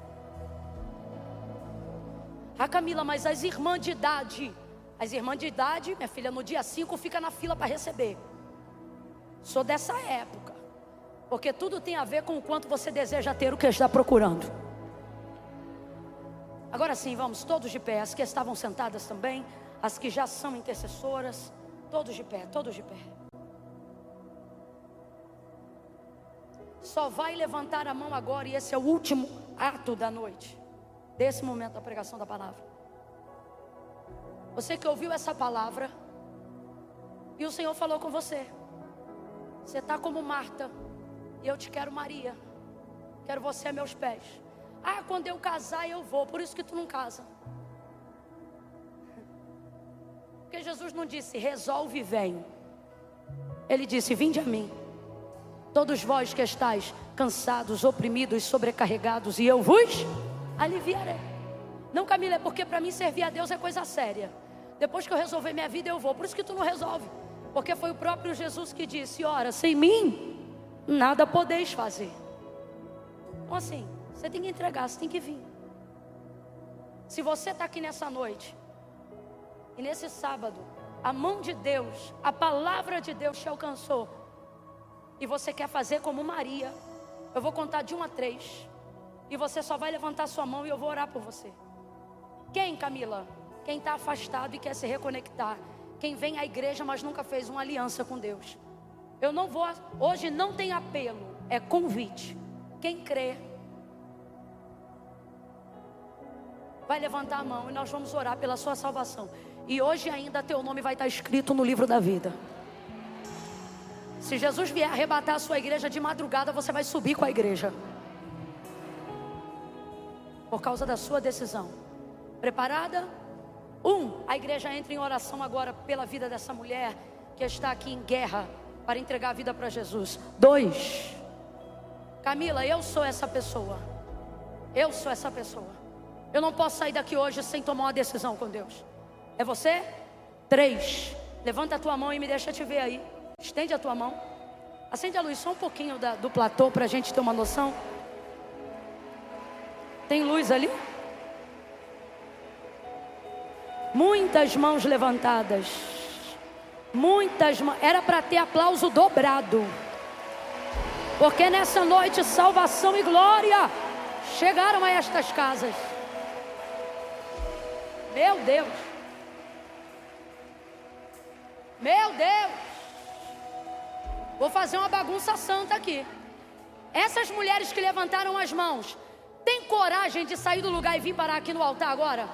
Ah, Camila, mas as irmãs de idade, minha filha, no dia 5 fica na fila para receber. Sou dessa época. Porque tudo tem a ver com o quanto você deseja ter o que está procurando. Agora sim, vamos todos de pé. As que estavam sentadas também, as que já são intercessoras, todos de pé, todos de pé. Só vai levantar a mão agora, e esse é o último ato da noite, desse momento da pregação da palavra. Você que ouviu essa palavra e o Senhor falou com você. Você está como Marta, e eu te quero Maria. Quero você a meus pés. Ah, quando eu casar eu vou. Por isso que tu não casa. Porque Jesus não disse resolve e vem. Ele disse vinde a mim, todos vós que estáis cansados, oprimidos, sobrecarregados, e eu vos aliviarei. Não, Camila, é porque para mim servir a Deus é coisa séria. Depois que eu resolver minha vida eu vou. Por isso que tu não resolve. Porque foi o próprio Jesus que disse: ora, sem mim nada podeis fazer. Então assim, você tem que entregar, você tem que vir. Se você está aqui nessa noite e nesse sábado, a mão de Deus, a palavra de Deus te alcançou, e você quer fazer como Maria, eu vou contar de 1 a 3, e você só vai levantar sua mão e eu vou orar por você. Quem, Camila? Quem está afastado e quer se reconectar. Quem vem à igreja, mas nunca fez uma aliança com Deus. Eu não vou, hoje não tem apelo, é convite. Quem crê, vai levantar a mão e nós vamos orar pela sua salvação. E hoje ainda teu nome vai estar escrito no livro da vida. Se Jesus vier arrebatar a sua igreja de madrugada, você vai subir com a igreja. Por causa da sua decisão. Preparada? 1, a igreja entra em oração agora pela vida dessa mulher que está aqui em guerra para entregar a vida para Jesus. 2, Camila, eu sou essa pessoa. Eu sou essa pessoa. Eu não posso sair daqui hoje sem tomar uma decisão com Deus. É você? 3, levanta a tua mão e me deixa te ver aí. Estende a tua mão. Acende a luz só um pouquinho do platô para a gente ter uma noção. Tem luz ali? Muitas mãos levantadas. Muitas mãos. Era para ter aplauso dobrado. Porque nessa noite salvação e glória chegaram a estas casas. Meu Deus. Meu Deus. Vou fazer uma bagunça santa aqui. Essas mulheres que levantaram as mãos, tem coragem de sair do lugar e vir parar aqui no altar agora?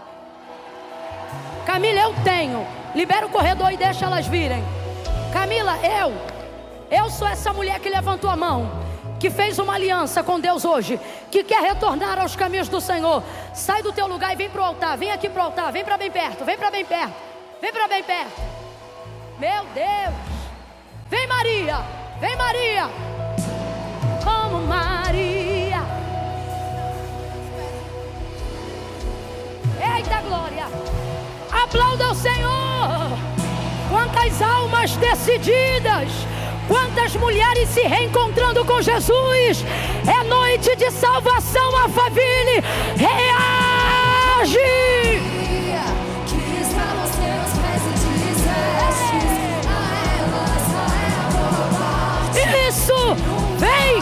Camila, eu tenho. Libera o corredor e deixa elas virem. Camila, eu sou essa mulher que levantou a mão, que fez uma aliança com Deus hoje, que quer retornar aos caminhos do Senhor. Sai do teu lugar e vem para o altar. Vem aqui para o altar, vem para bem perto. Vem para bem perto, vem para bem perto. Meu Deus. Vem Maria, vem Maria. Como Maria. Eita glória. Aplauda o Senhor. Quantas almas decididas, quantas mulheres se reencontrando com Jesus. É noite de salvação. A família reage. Que está aos teus pés e dissestes a elas é a boa parte. Isso, vem.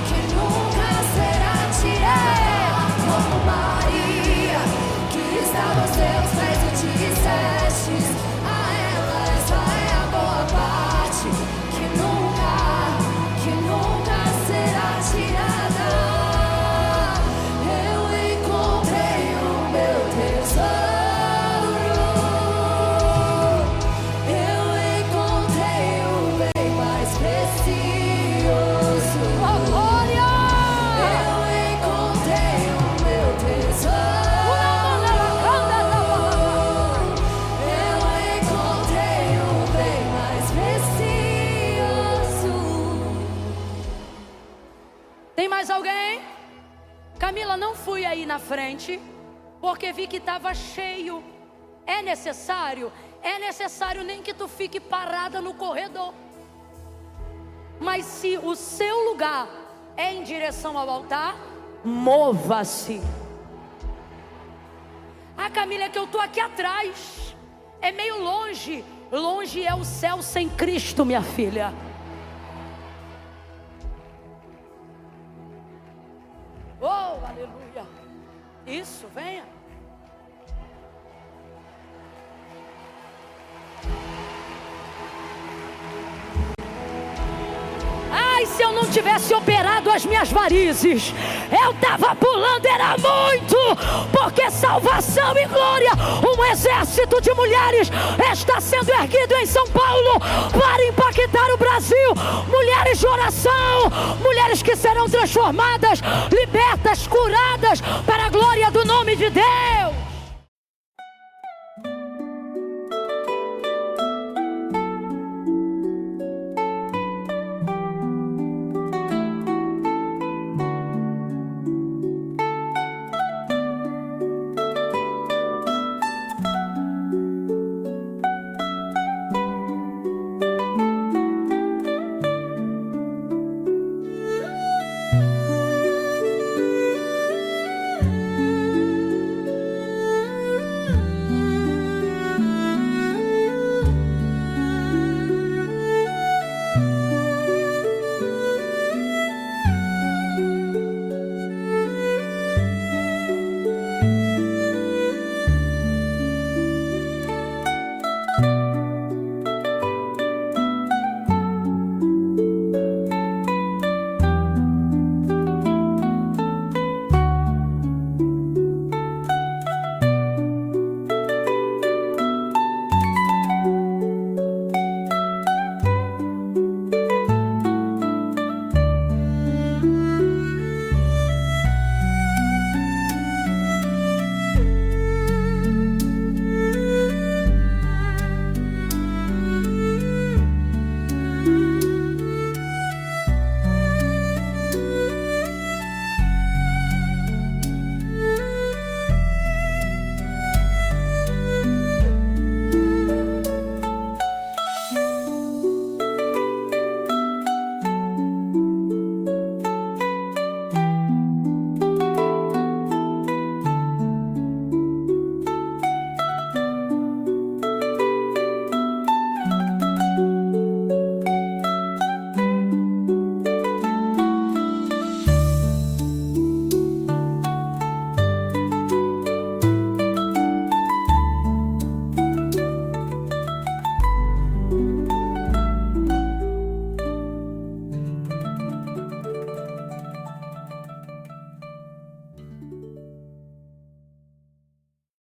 Que nunca será tirada. Como Maria, que está aos teus pés e dissestes a elas é a boa parte. Que nunca será tirada. Eu encontrei o meu tesouro. Eu encontrei o bem mais precioso. Oh, glória. Eu encontrei o meu tesouro. Eu encontrei o bem mais precioso. Tem mais alguém? Camila, não fui aí na frente, porque vi que estava cheio. É necessário nem que tu fique parada no corredor. Mas se o seu lugar é em direção ao altar, mova-se. Ah, Camila, é que eu estou aqui atrás. É meio longe. Longe é o céu sem Cristo, minha filha. Oh, aleluia. Isso, venha. Ai, se eu não tivesse operado as minhas varizes, eu estava pulando, era muito. Porque salvação e glória, um exército de mulheres está sendo erguido em São Paulo para impactar o Brasil. Mulheres de oração, mulheres que serão transformadas, libertas, curadas para a glória do nome de Deus.